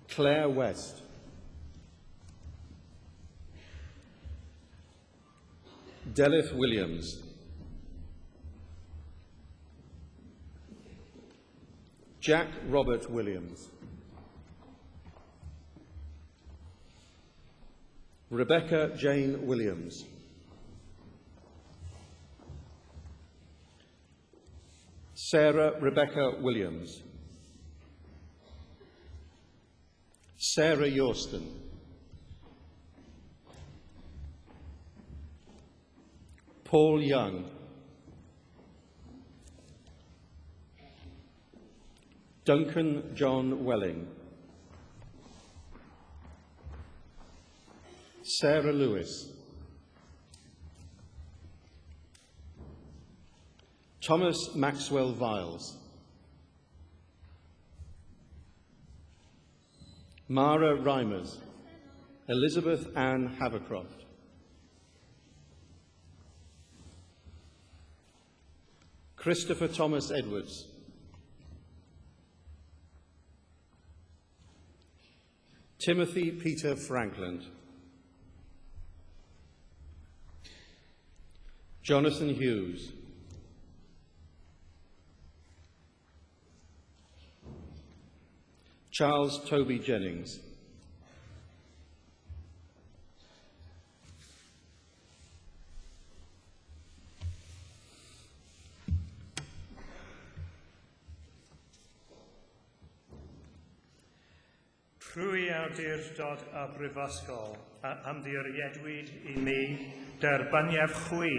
Speaker 6: Claire West. Delith Williams. Jack Robert Williams. Rebecca Jane Williams. Sarah Rebecca Williams. Sarah Yorston. Paul Young. Duncan John Welling. Sarah Lewis. Thomas Maxwell Viles. Mara Reimers. Elizabeth Ann Havercroft. Christopher Thomas Edwards. Timothy Peter Frankland. Jonathan Hughes. Charles Toby Jennings.
Speaker 5: Trwy awdurdod a brifysgol a ymddiriedwyd I mi derbaniaf chwi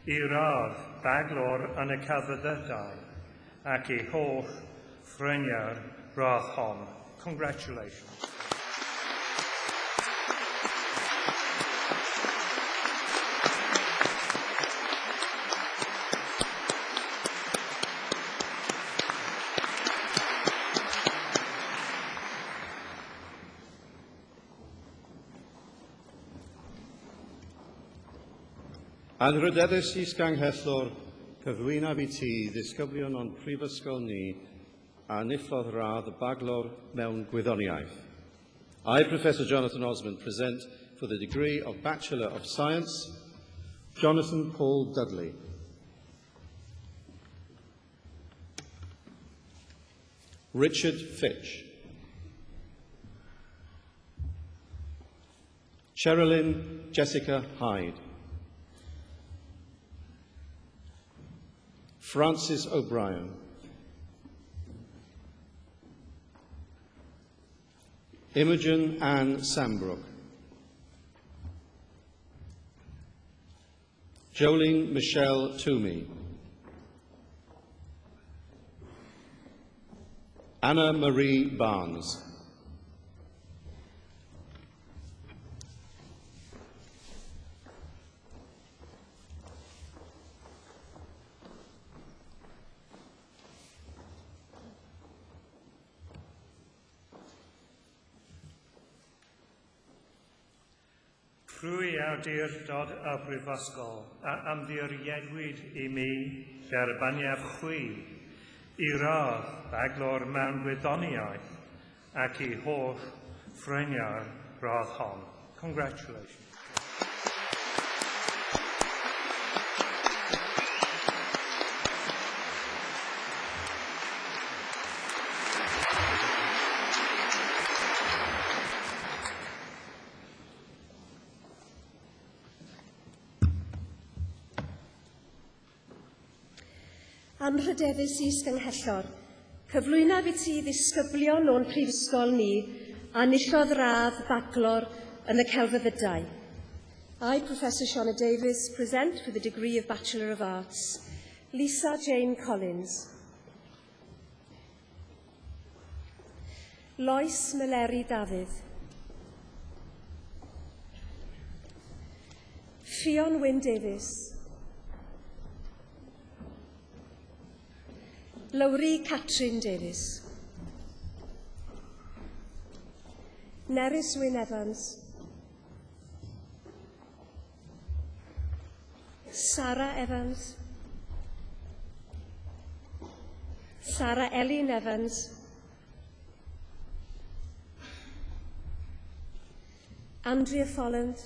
Speaker 5: I radd baglor yn y celfyddydau ac I holl ffrenia'r radd hon. Congratulations.
Speaker 6: Anrhydeddus I Sganghellor, cyflwynaf I ti ddisgyblion o'n prifysgol ni a nillodd radd y baglor mewn gwyddoniaeth. I, Professor Jonathan Osmond, present for the degree of Bachelor of Science, Jonathan Paul Dudley. Richard Fitch. Sherilyn Jessica Hyde. Francis O'Brien. Imogen Ann Sambrook. Jolene Michelle Toomey. Anna Marie Barnes.
Speaker 5: Trwy awdurdod y brifysgol a ymddiriedwyd I mi derbaniaf chwi I radd baglor mewn gwyddoniaeth ac I holl ffrenia'r radd hon. Congratulations.
Speaker 7: Anrhydeddus is gynghellor, cyflwynaf i ti ddisgyblion o'n prifysgol ni a nillodd radd baclor yn y celfyddydau. I, Professor Shauna Davies, present for the degree of Bachelor of Arts, Lisa Jane Collins. Lois Meleri Dafydd. Ffion Wyn Davies. Lowri Catrin Davies. Nerys Wyn Evans. Sarah Evans. Sarah Eileen Evans. Andrea Folland.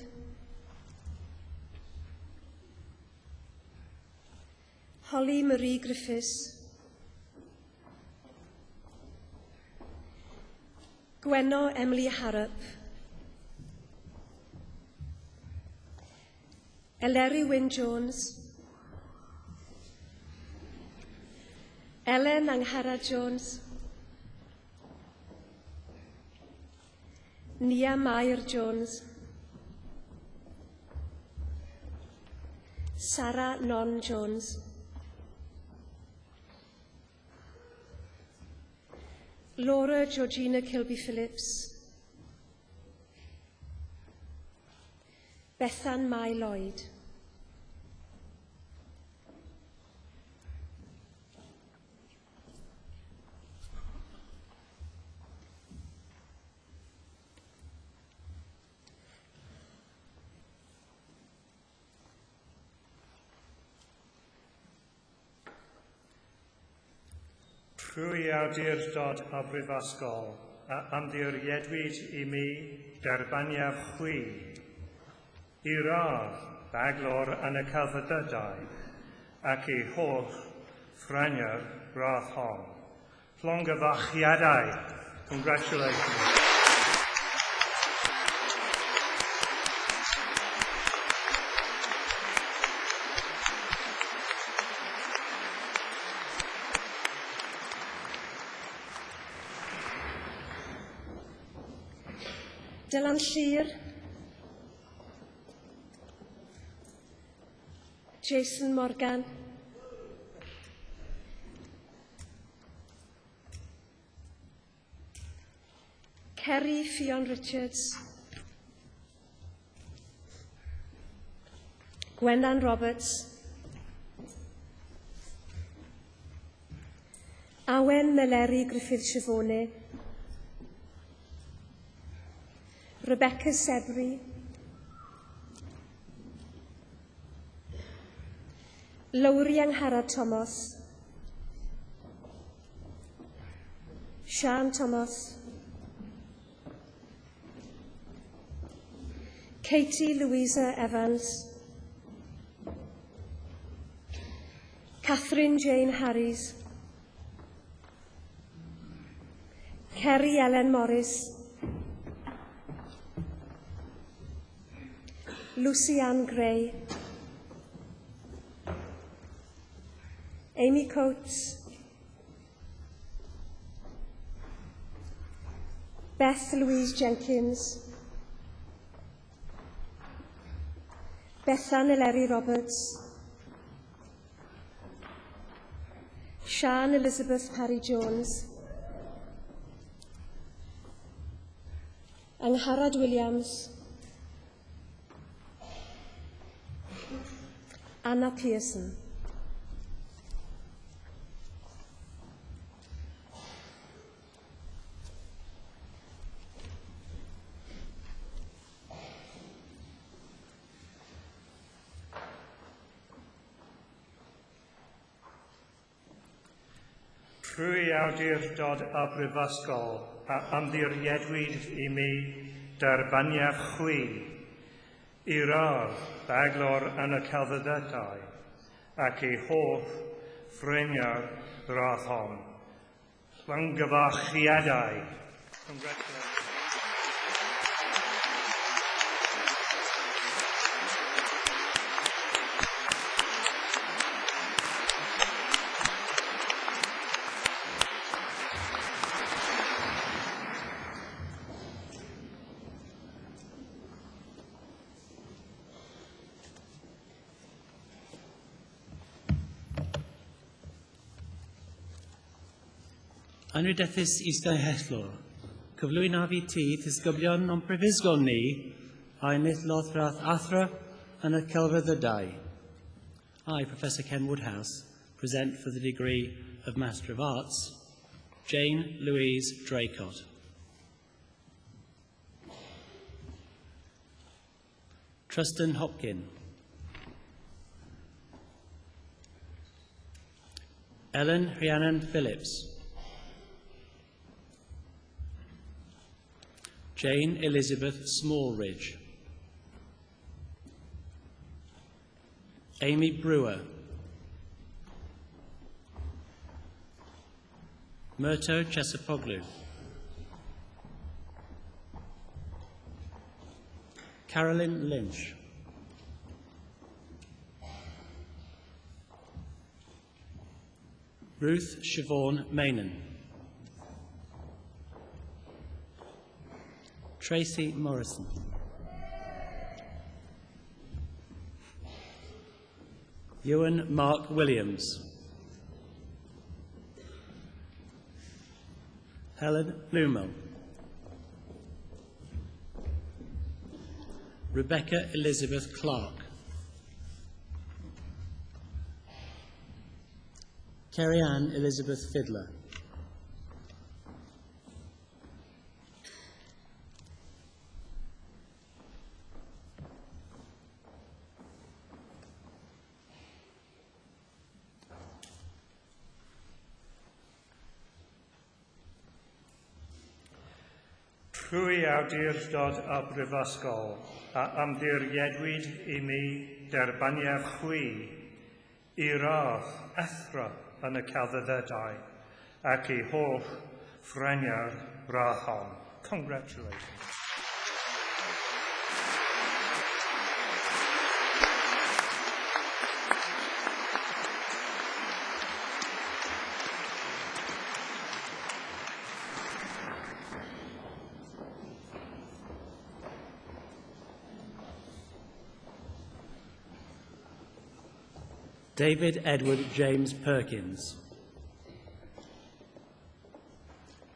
Speaker 7: Holly Marie Griffiths. Gwenno Emily Harrop. Eleri Wyn Jones. Ellen Anghara Jones. Nia Mair Jones. Sarah Non Jones. Laura Georgina Kilby Phillips. Bethan Mai Lloyd.
Speaker 5: Trwy awdurdod o brifysgol a ymddiriedwyd i mi derbaniaf chwi i radd baglor yn y celfyddydau ac i holl ffrenia'r radd hon. Llongyfachiadau. Congratulations.
Speaker 7: Dylan Llyr. Jason Morgan. Kerry Ffion Richards. Gwendan Roberts. Awen Meleri Griffith Siafone. Rebecca Sebri. Lowri Anghara Thomas. Sian Thomas. Katie Louisa Evans. Catherine Jane Harris. Kerry Ellen Morris. Lucy Ann Gray. Amy Coates. Beth Louise Jenkins. Bethan Eleri Roberts. Sian Elizabeth Parry-Jones. Angharad Williams. Anna Pearson.
Speaker 5: Trwy awdurdod o brifysgol a ymddiriedwyd i mi derbaniaf chwi i radd baglor yn y celfyddydau ac i holl ffrenia'r radd hon. Llongyfachiadau. Congratulations.
Speaker 8: Anrydethus Eistau Hellor, cyflwyno fi ti ddisgyblion o'n prifysgol ni a ennill lothrath athro yn y celfyddydau. I, Professor Ken Woodhouse, present for the degree of Master of Arts, Jane Louise Draycott. Truston Hopkin. Ellen Rhiannon Phillips. Jane Elizabeth Smallridge. Amy Brewer. Murto Chesapoglu. Carolyn Lynch. Ruth Siobhan Maynon. Tracy Morrison. Ewan Mark Williams. Helen Blumel. Rebecca Elizabeth Clark. Kerry Ann Elizabeth Fiddler.
Speaker 5: Rwy awdurdod y Brifysgol a ymddiriedwyd I mi derbaniad chwi I radd athro yn y celfyddydau ac I holl ffreniau'r radd hon. Congratulations.
Speaker 8: David Edward James Perkins.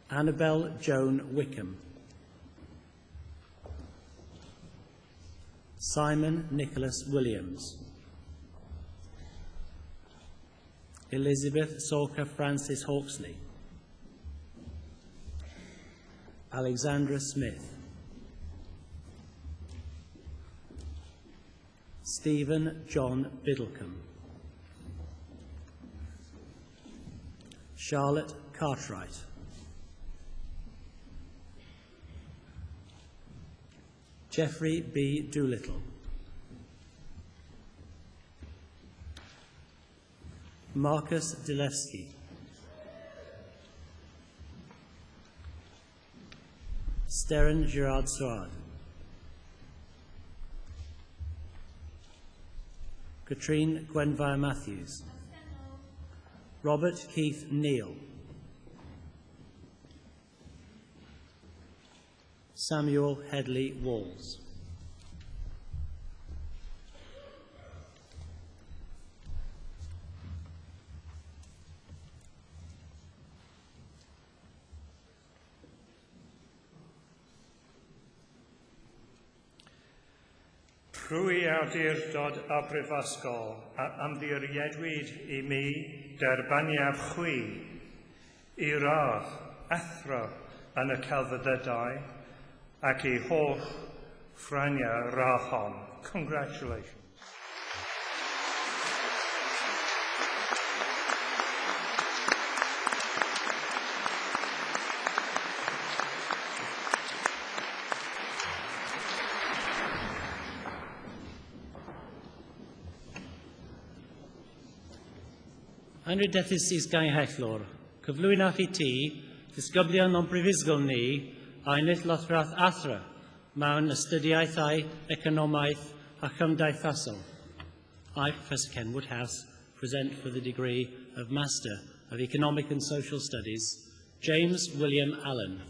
Speaker 8: Annabel Joan Wickham. Simon Nicholas Williams. Elizabeth Sorka Francis Hawksley. Alexandra Smith. Stephen John Biddlecombe. Charlotte Cartwright. Jeffrey B. Doolittle. Marcus Dilewski. Sterren Gerard Soard. Katrine Gwenvire Matthews. Robert Keith Neal. Samuel Headley Walls.
Speaker 5: Rwy awdurdod y Brifysgol a ymddiriedwyd I mi derbaniad chwi I radd athro yn y celfyddydau ac I holl ffreniau'r radd hon. Congratulations.
Speaker 8: Anrydethus Ysgai Hellor, cyflwyno fi ti, ddisgyblion o'n brifysgol ni, a ennill lothrath athro mewn ystydiaethau, economaeth a chymdeithasol. I, Professor Ken Woodhouse, present for the degree of Master of Economic and Social Studies, James William Allen.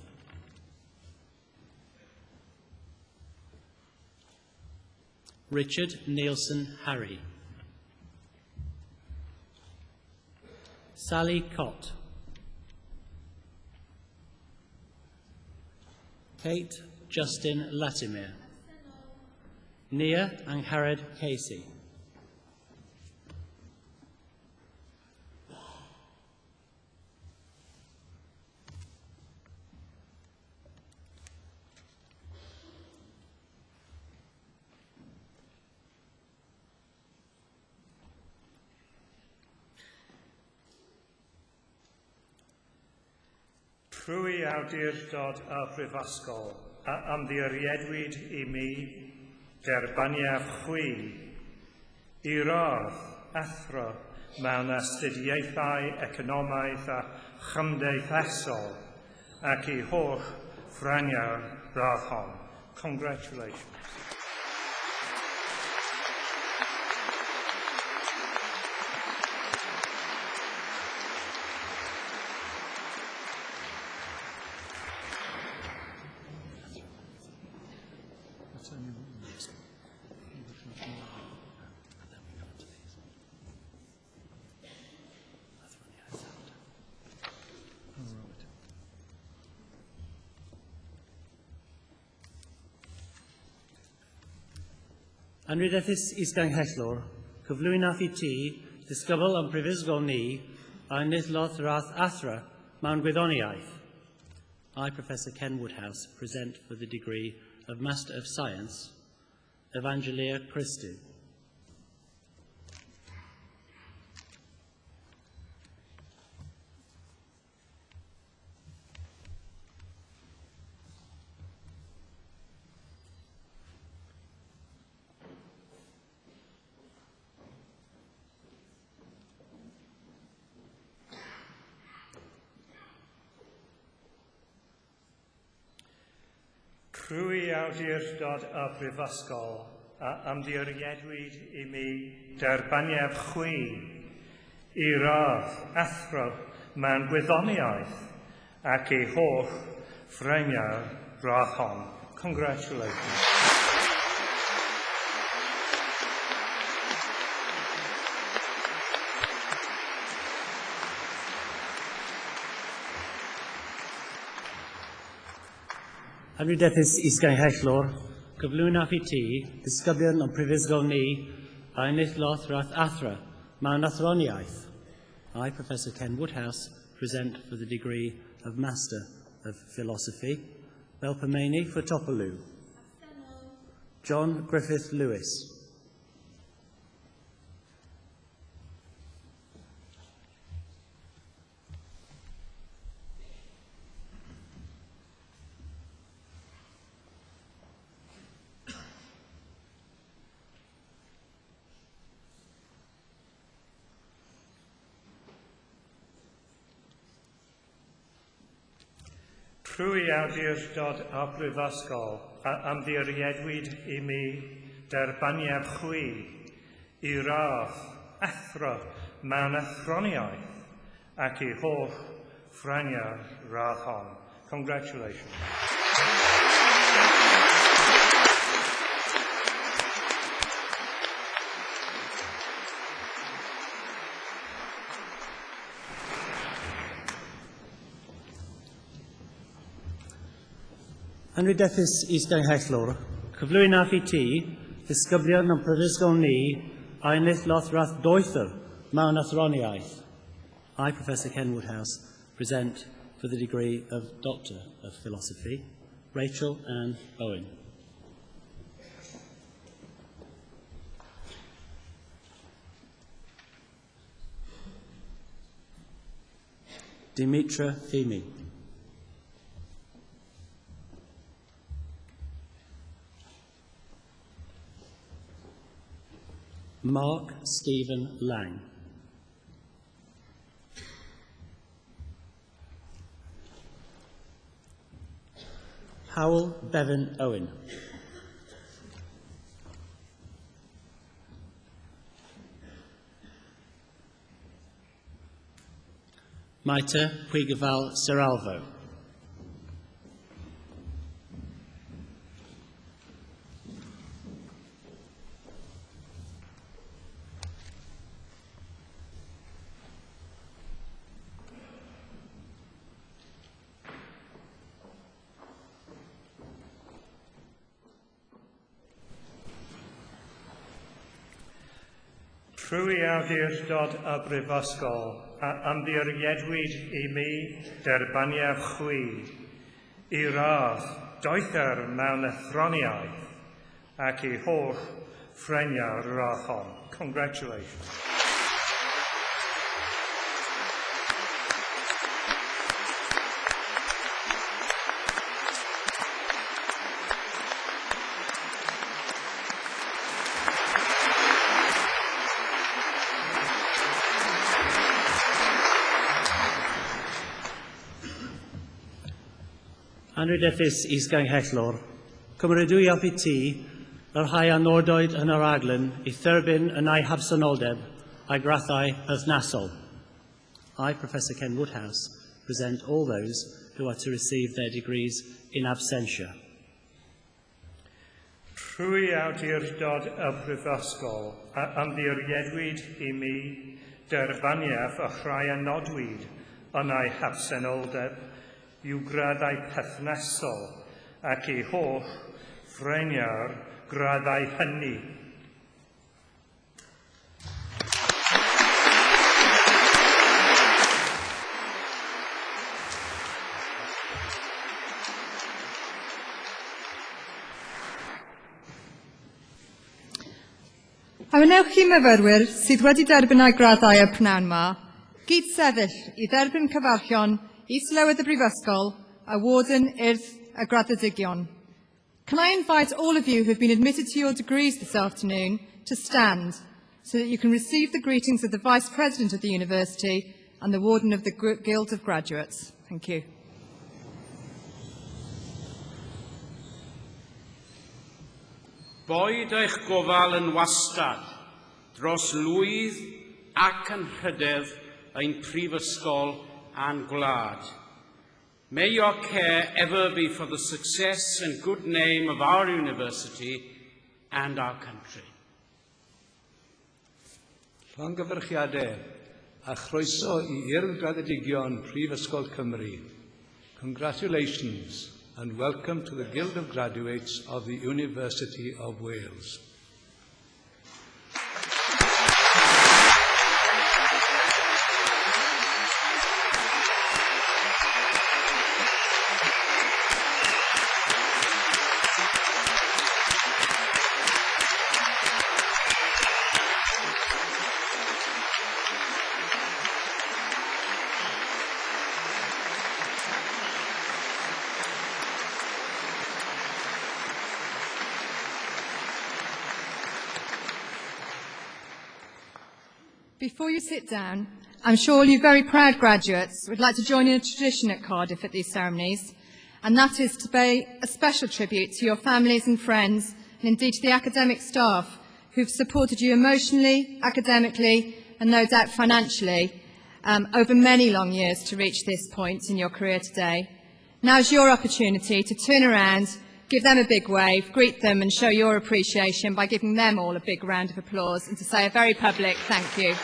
Speaker 8: Richard Nielsen Harry. Sally Cott. Kate Justin Latimer. Nia Angharad Casey.
Speaker 5: Trwy awdurdod y Brifysgol a ymddiriedwyd I mi derbaniaf chwi I rodd athro mewn astudiaethau economaidd a chymdeithasol ac I holl ffrangau'r rodd hon. Congratulations.
Speaker 8: Anrhydeddus Isganghellor, cyflwynodd I ti, disgybl am prifysgol ni, a nithlodd rath athra mewn gwyddoniaeth. I, Professor Ken Woodhouse, present for the degree of Master of Science, Evangelia Christi.
Speaker 5: Trwy awdurdod y Brifysgol a ymddiriedwyd I mi derbaniaf chwi I rodd athro mewn gwyddoniaeth ac I holl ffrangau'r rodd hon. Congratulations.
Speaker 8: Anrhydeddus Isganghellor, cyflwynodd I ti, disgyblion am prifysgol ni, a nithlodd rath athra mewn athroniaeth. I, Professor Ken Woodhouse, present for the degree of Master of Philosophy, Belpameni Photopolou. John Griffith Lewis.
Speaker 5: Trwy awdurdod y Brifysgol a ymddiriedwyd I mi derbaniaf chwi I rodd athro mewn athroniaeth ac I holl ffrangau'r rodd hon. Congratulations.
Speaker 8: Anrhydeddus Isganghellor, cyflwynodd I ti, disgyblion am prifysgol ni, a nithlodd rath doethor mewn athroniaeth. I, Professor Ken Woodhouse, present for the degree of Doctor of Philosophy, Rachel Ann Owen. Dimitra Femi. Mark Stephen Lang. Howell Bevan Owen. Maita Puigafal Seralvo.
Speaker 5: Trwy awdurdod y brifysgol, a ymddiriedwyd I mi derbaniaf chwi, I radd doethyr mewn ethroniaeth ac I holl ffreniau'r radd hon. Congratulations.
Speaker 8: Anrhydethus Isgang Hellor, cymrydwyaf I ti, yr rhai anordwyd yn yr aglen I therbyn yn ei habsynoldeb a'i grathau perthnasol. I, Professor Ken Woodhouse, present all those who are to receive their degrees in absentia.
Speaker 5: Trwy awdurdod y brifysgol, a ymddiriedwyd I mi derbaniaf y rhai anodwyd yn ei habsenoldeb yw graddau perthnasol ac I holl ffreniau'r graddau hynny.
Speaker 3: A wnewch chi myfyrwyr sydd wedi derbyn eu graddau y pnawn yma, gyd sefyll I dderbyn cyfarchion Is-lywydd y Brifysgol, a Warden Urdd y Graddedigion. Can I invite all of you who have been admitted to your degrees this afternoon to stand so that you can receive the greetings of the Vice President of the University and the Warden of the Guild of Graduates. Thank you.
Speaker 1: Boed eich gofal yn wastad dros lwydd ac yn rhydedd ein prifysgol and glad. May your care ever be for the success and good name of our university and our country.
Speaker 9: Llongyfarchiadau a chroeso I Urdd Graddedigion Prifysgol Cymru. Congratulations and welcome to the Guild of Graduates of the University of Wales.
Speaker 3: Before you sit down, I'm sure all you very proud graduates would like to join in a tradition at Cardiff at these ceremonies, and that is to pay a special tribute to your families and friends, and indeed to the academic staff who've supported you emotionally, academically, and no doubt financially over many long years to reach this point in your career today. Now is your opportunity to turn around, give them a big wave, greet them and show your appreciation by giving them all a big round of applause and to say a very public thank you.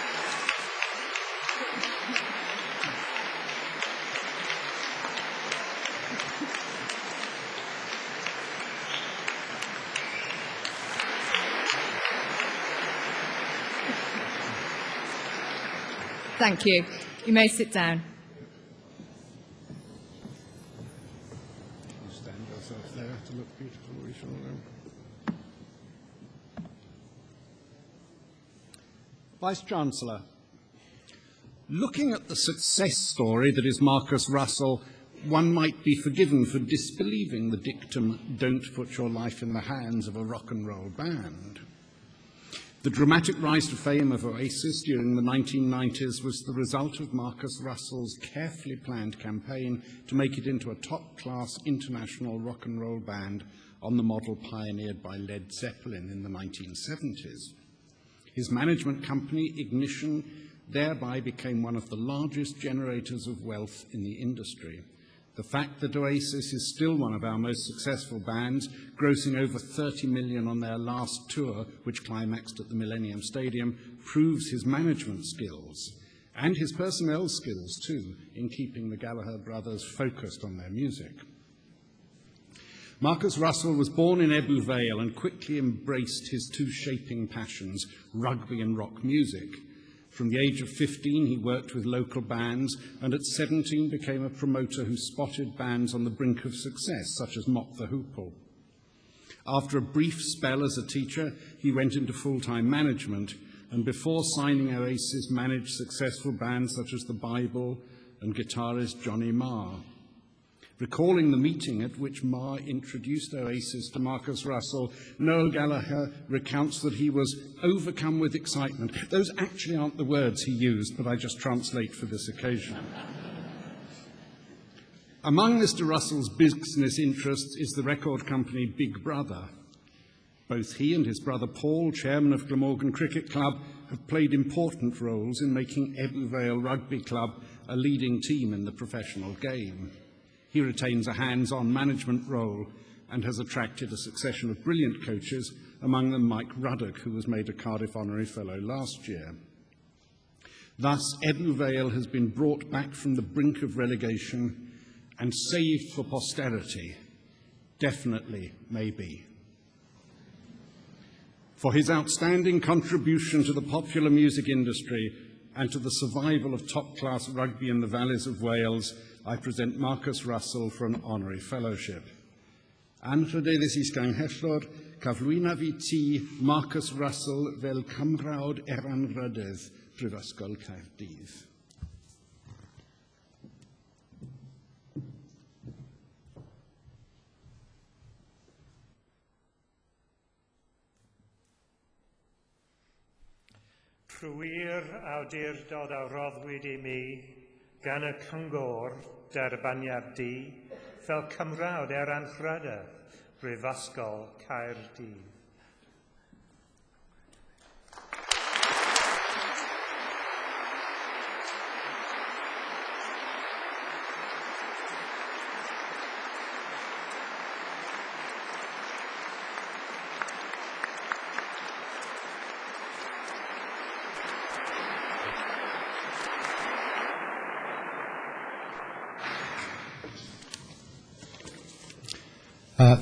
Speaker 3: Thank you. You may sit down.
Speaker 6: Stand yourself there to look beautiful, we shall know.
Speaker 10: Vice-Chancellor, looking at the success story that is Marcus Russell, one might be forgiven for disbelieving the dictum, "Don't put your life in the hands of a rock and roll band." The dramatic rise to fame of Oasis during the 1990s was the result of Marcus Russell's carefully planned campaign to make it into a top-class international rock and roll band on the model pioneered by Led Zeppelin in the 1970s. His management company, Ignition, thereby became one of the largest generators of wealth in the industry. The fact that Oasis is still one of our most successful bands, grossing over 30 million on their last tour, which climaxed at the Millennium Stadium, proves his management skills and his personnel skills too, in keeping the Gallagher brothers focused on their music. Marcus Russell was born in Ebbw Vale and quickly embraced his two shaping passions, rugby and rock music. From the age of 15, he worked with local bands, and at 17 became a promoter who spotted bands on the brink of success, such as Mop the Hoople. After a brief spell as a teacher, he went into full-time management, and before signing Oasis, managed successful bands such as The Bible and guitarist Johnny Marr. Recalling the meeting at which Marr introduced Oasis to Marcus Russell, Noel Gallagher recounts that he was overcome with excitement. Those actually aren't the words he used, but I just translate for this occasion. Among Mr. Russell's business interests is the record company Big Brother. Both he and his brother Paul, chairman of Glamorgan Cricket Club, have played important roles in making Ebbw Vale Rugby Club a leading team in the professional game. He retains a hands-on management role and has attracted a succession of brilliant coaches, among them Mike Ruddock, who was made a Cardiff Honorary Fellow last year. Thus, Ebbw Vale has been brought back from the brink of relegation and saved for posterity. Definitely, maybe. For his outstanding contribution to the popular music industry and to the survival of top-class rugby in the valleys of Wales, I present Marcus Russell for an honorary fellowship. Anrhydeddus is ganghellor, cyflwyna fi ti Marcus Russell fel cymrawd eranrhyddedd Prifysgol Caerdydd.
Speaker 5: Trwy'r awdurdod a roddwyd I mi gan y cyngor derbaniad di fel cymrawd eranrhyddedd Brifysgol Caerdydd.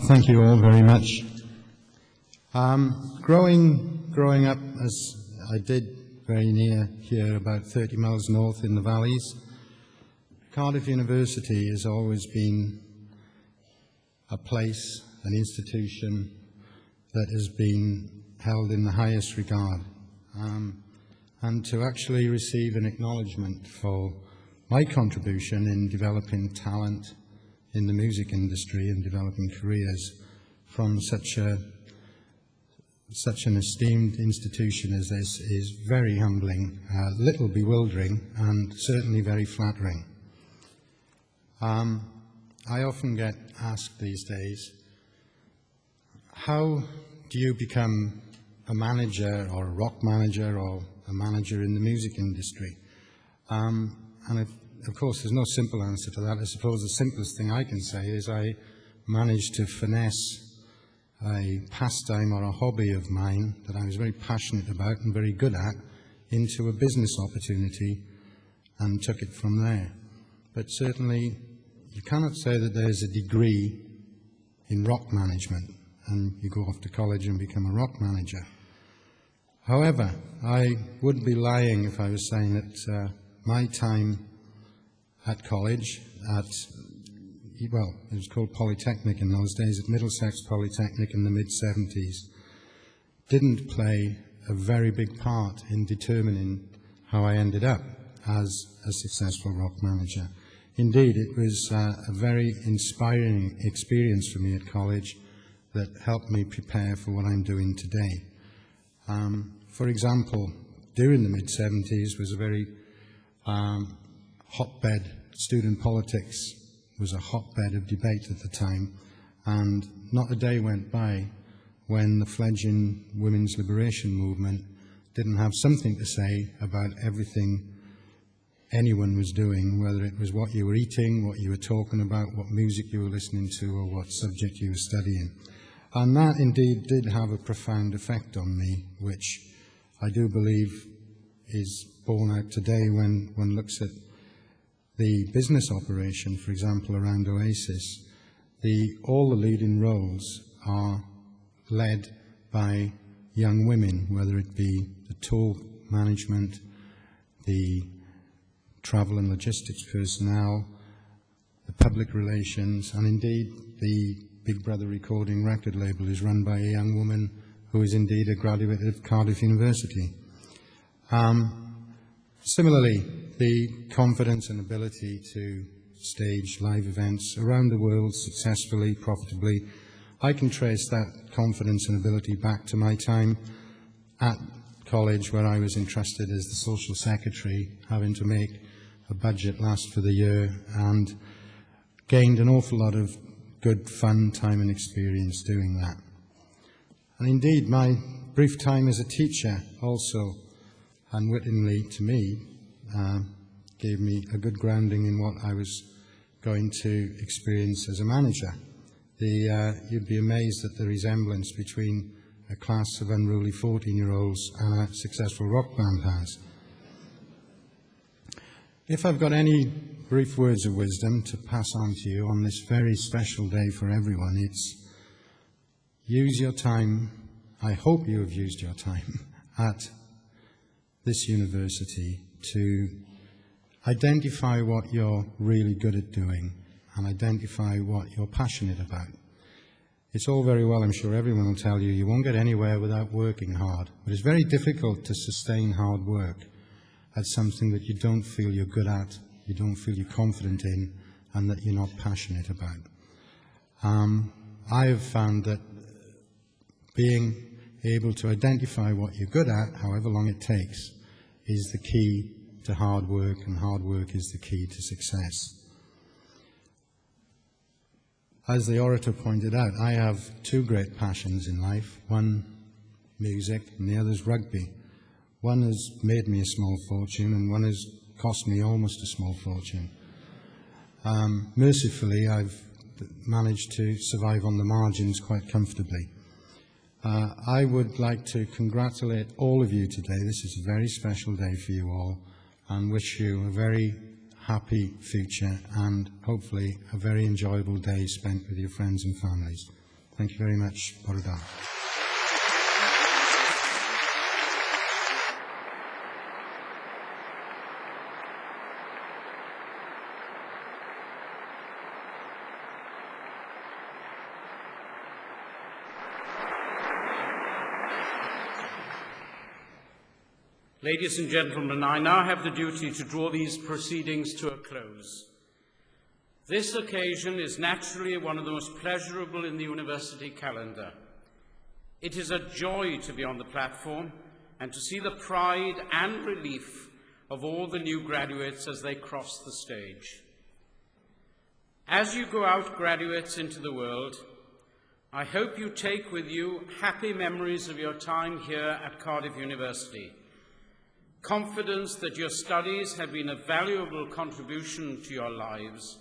Speaker 11: Thank you all very much. Growing up, as I did very near here, about 30 miles north in the valleys, Cardiff University has always been a place, an institution that has been held in the highest regard. And to actually receive an acknowledgement for my contribution in developing talent in the music industry and developing careers from such an esteemed institution as this is very humbling, a little bewildering, and certainly very flattering. I often get asked these days, how do you become a manager or a rock manager or a manager in the music industry? Of course, there's no simple answer to that. I suppose the simplest thing I can say is I managed to finesse a pastime or a hobby of mine that I was very passionate about and very good at into a business opportunity and took it from there. But certainly, you cannot say that there's a degree in rock management and you go off to college and become a rock manager. However, I would be lying if I was saying that my time at college, it was called Polytechnic in those days, at Middlesex Polytechnic in the mid-70s, didn't play a very big part in determining how I ended up as a successful rock manager. Indeed, it was a very inspiring experience for me at college that helped me prepare for what I'm doing today. For example, during the mid-70s was a very hotbed. Student politics was a hotbed of debate at the time, and not a day went by when the fledgling women's liberation movement didn't have something to say about everything anyone was doing, whether it was what you were eating, what you were talking about, what music you were listening to, or what subject you were studying. And that indeed did have a profound effect on me, which I do believe is borne out today when one looks at the business operation, for example, around Oasis. all the leading roles are led by young women, whether it be the tour management, the travel and logistics personnel, the public relations, and indeed the Big Brother recording record label is run by a young woman who is indeed a graduate of Cardiff University. Similarly, the confidence and ability to stage live events around the world successfully, profitably, I can trace that confidence and ability back to my time at college, where I was entrusted as the social secretary, having to make a budget last for the year, and gained an awful lot of good fun time and experience doing that. And indeed, my brief time as a teacher also, unwittingly to me, gave me a good grounding in what I was going to experience as a manager. You'd be amazed at the resemblance between a class of unruly 14-year-olds and a successful rock band has. If I've got any brief words of wisdom to pass on to you on this very special day for everyone, it's use your time. I hope you have used your time at this university to identify what you're really good at doing and identify what you're passionate about. It's all very well, I'm sure everyone will tell you, you won't get anywhere without working hard, but it's very difficult to sustain hard work at something that you don't feel you're good at, you don't feel you're confident in, and that you're not passionate about. I have found that being able to identify what you're good at, however long it takes, is the key to hard work, and hard work is the key to success. As the orator pointed out, I have two great passions in life, one music and the other's rugby. One has made me a small fortune and one has cost me almost a small fortune. Mercifully, I've managed to survive on the margins quite comfortably. I would like to congratulate all of you today. This is a very special day for you all, and wish you a very happy future and hopefully a very enjoyable day spent with your friends and families. Thank you very much. Bore da.
Speaker 1: Ladies and gentlemen, I now have the duty to draw these proceedings to a close. This occasion is naturally one of the most pleasurable in the university calendar. It is a joy to be on the platform and to see the pride and relief of all the new graduates as they cross the stage. As you go out, graduates, into the world, I hope you take with you happy memories of your time here at Cardiff University, confidence that your studies have been a valuable contribution to your lives,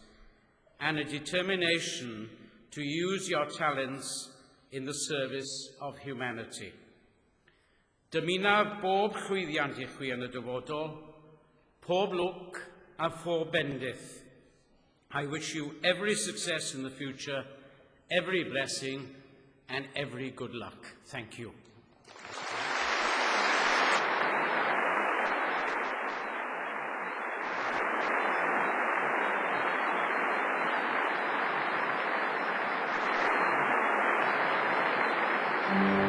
Speaker 1: and a determination to use your talents in the service of humanity. Dymunaf bob llwyddiant I chwi yn y dyfodol, pob lwc a phob bendith. I wish you every success in the future, every blessing, and every good luck. Thank you.
Speaker 2: Thank you.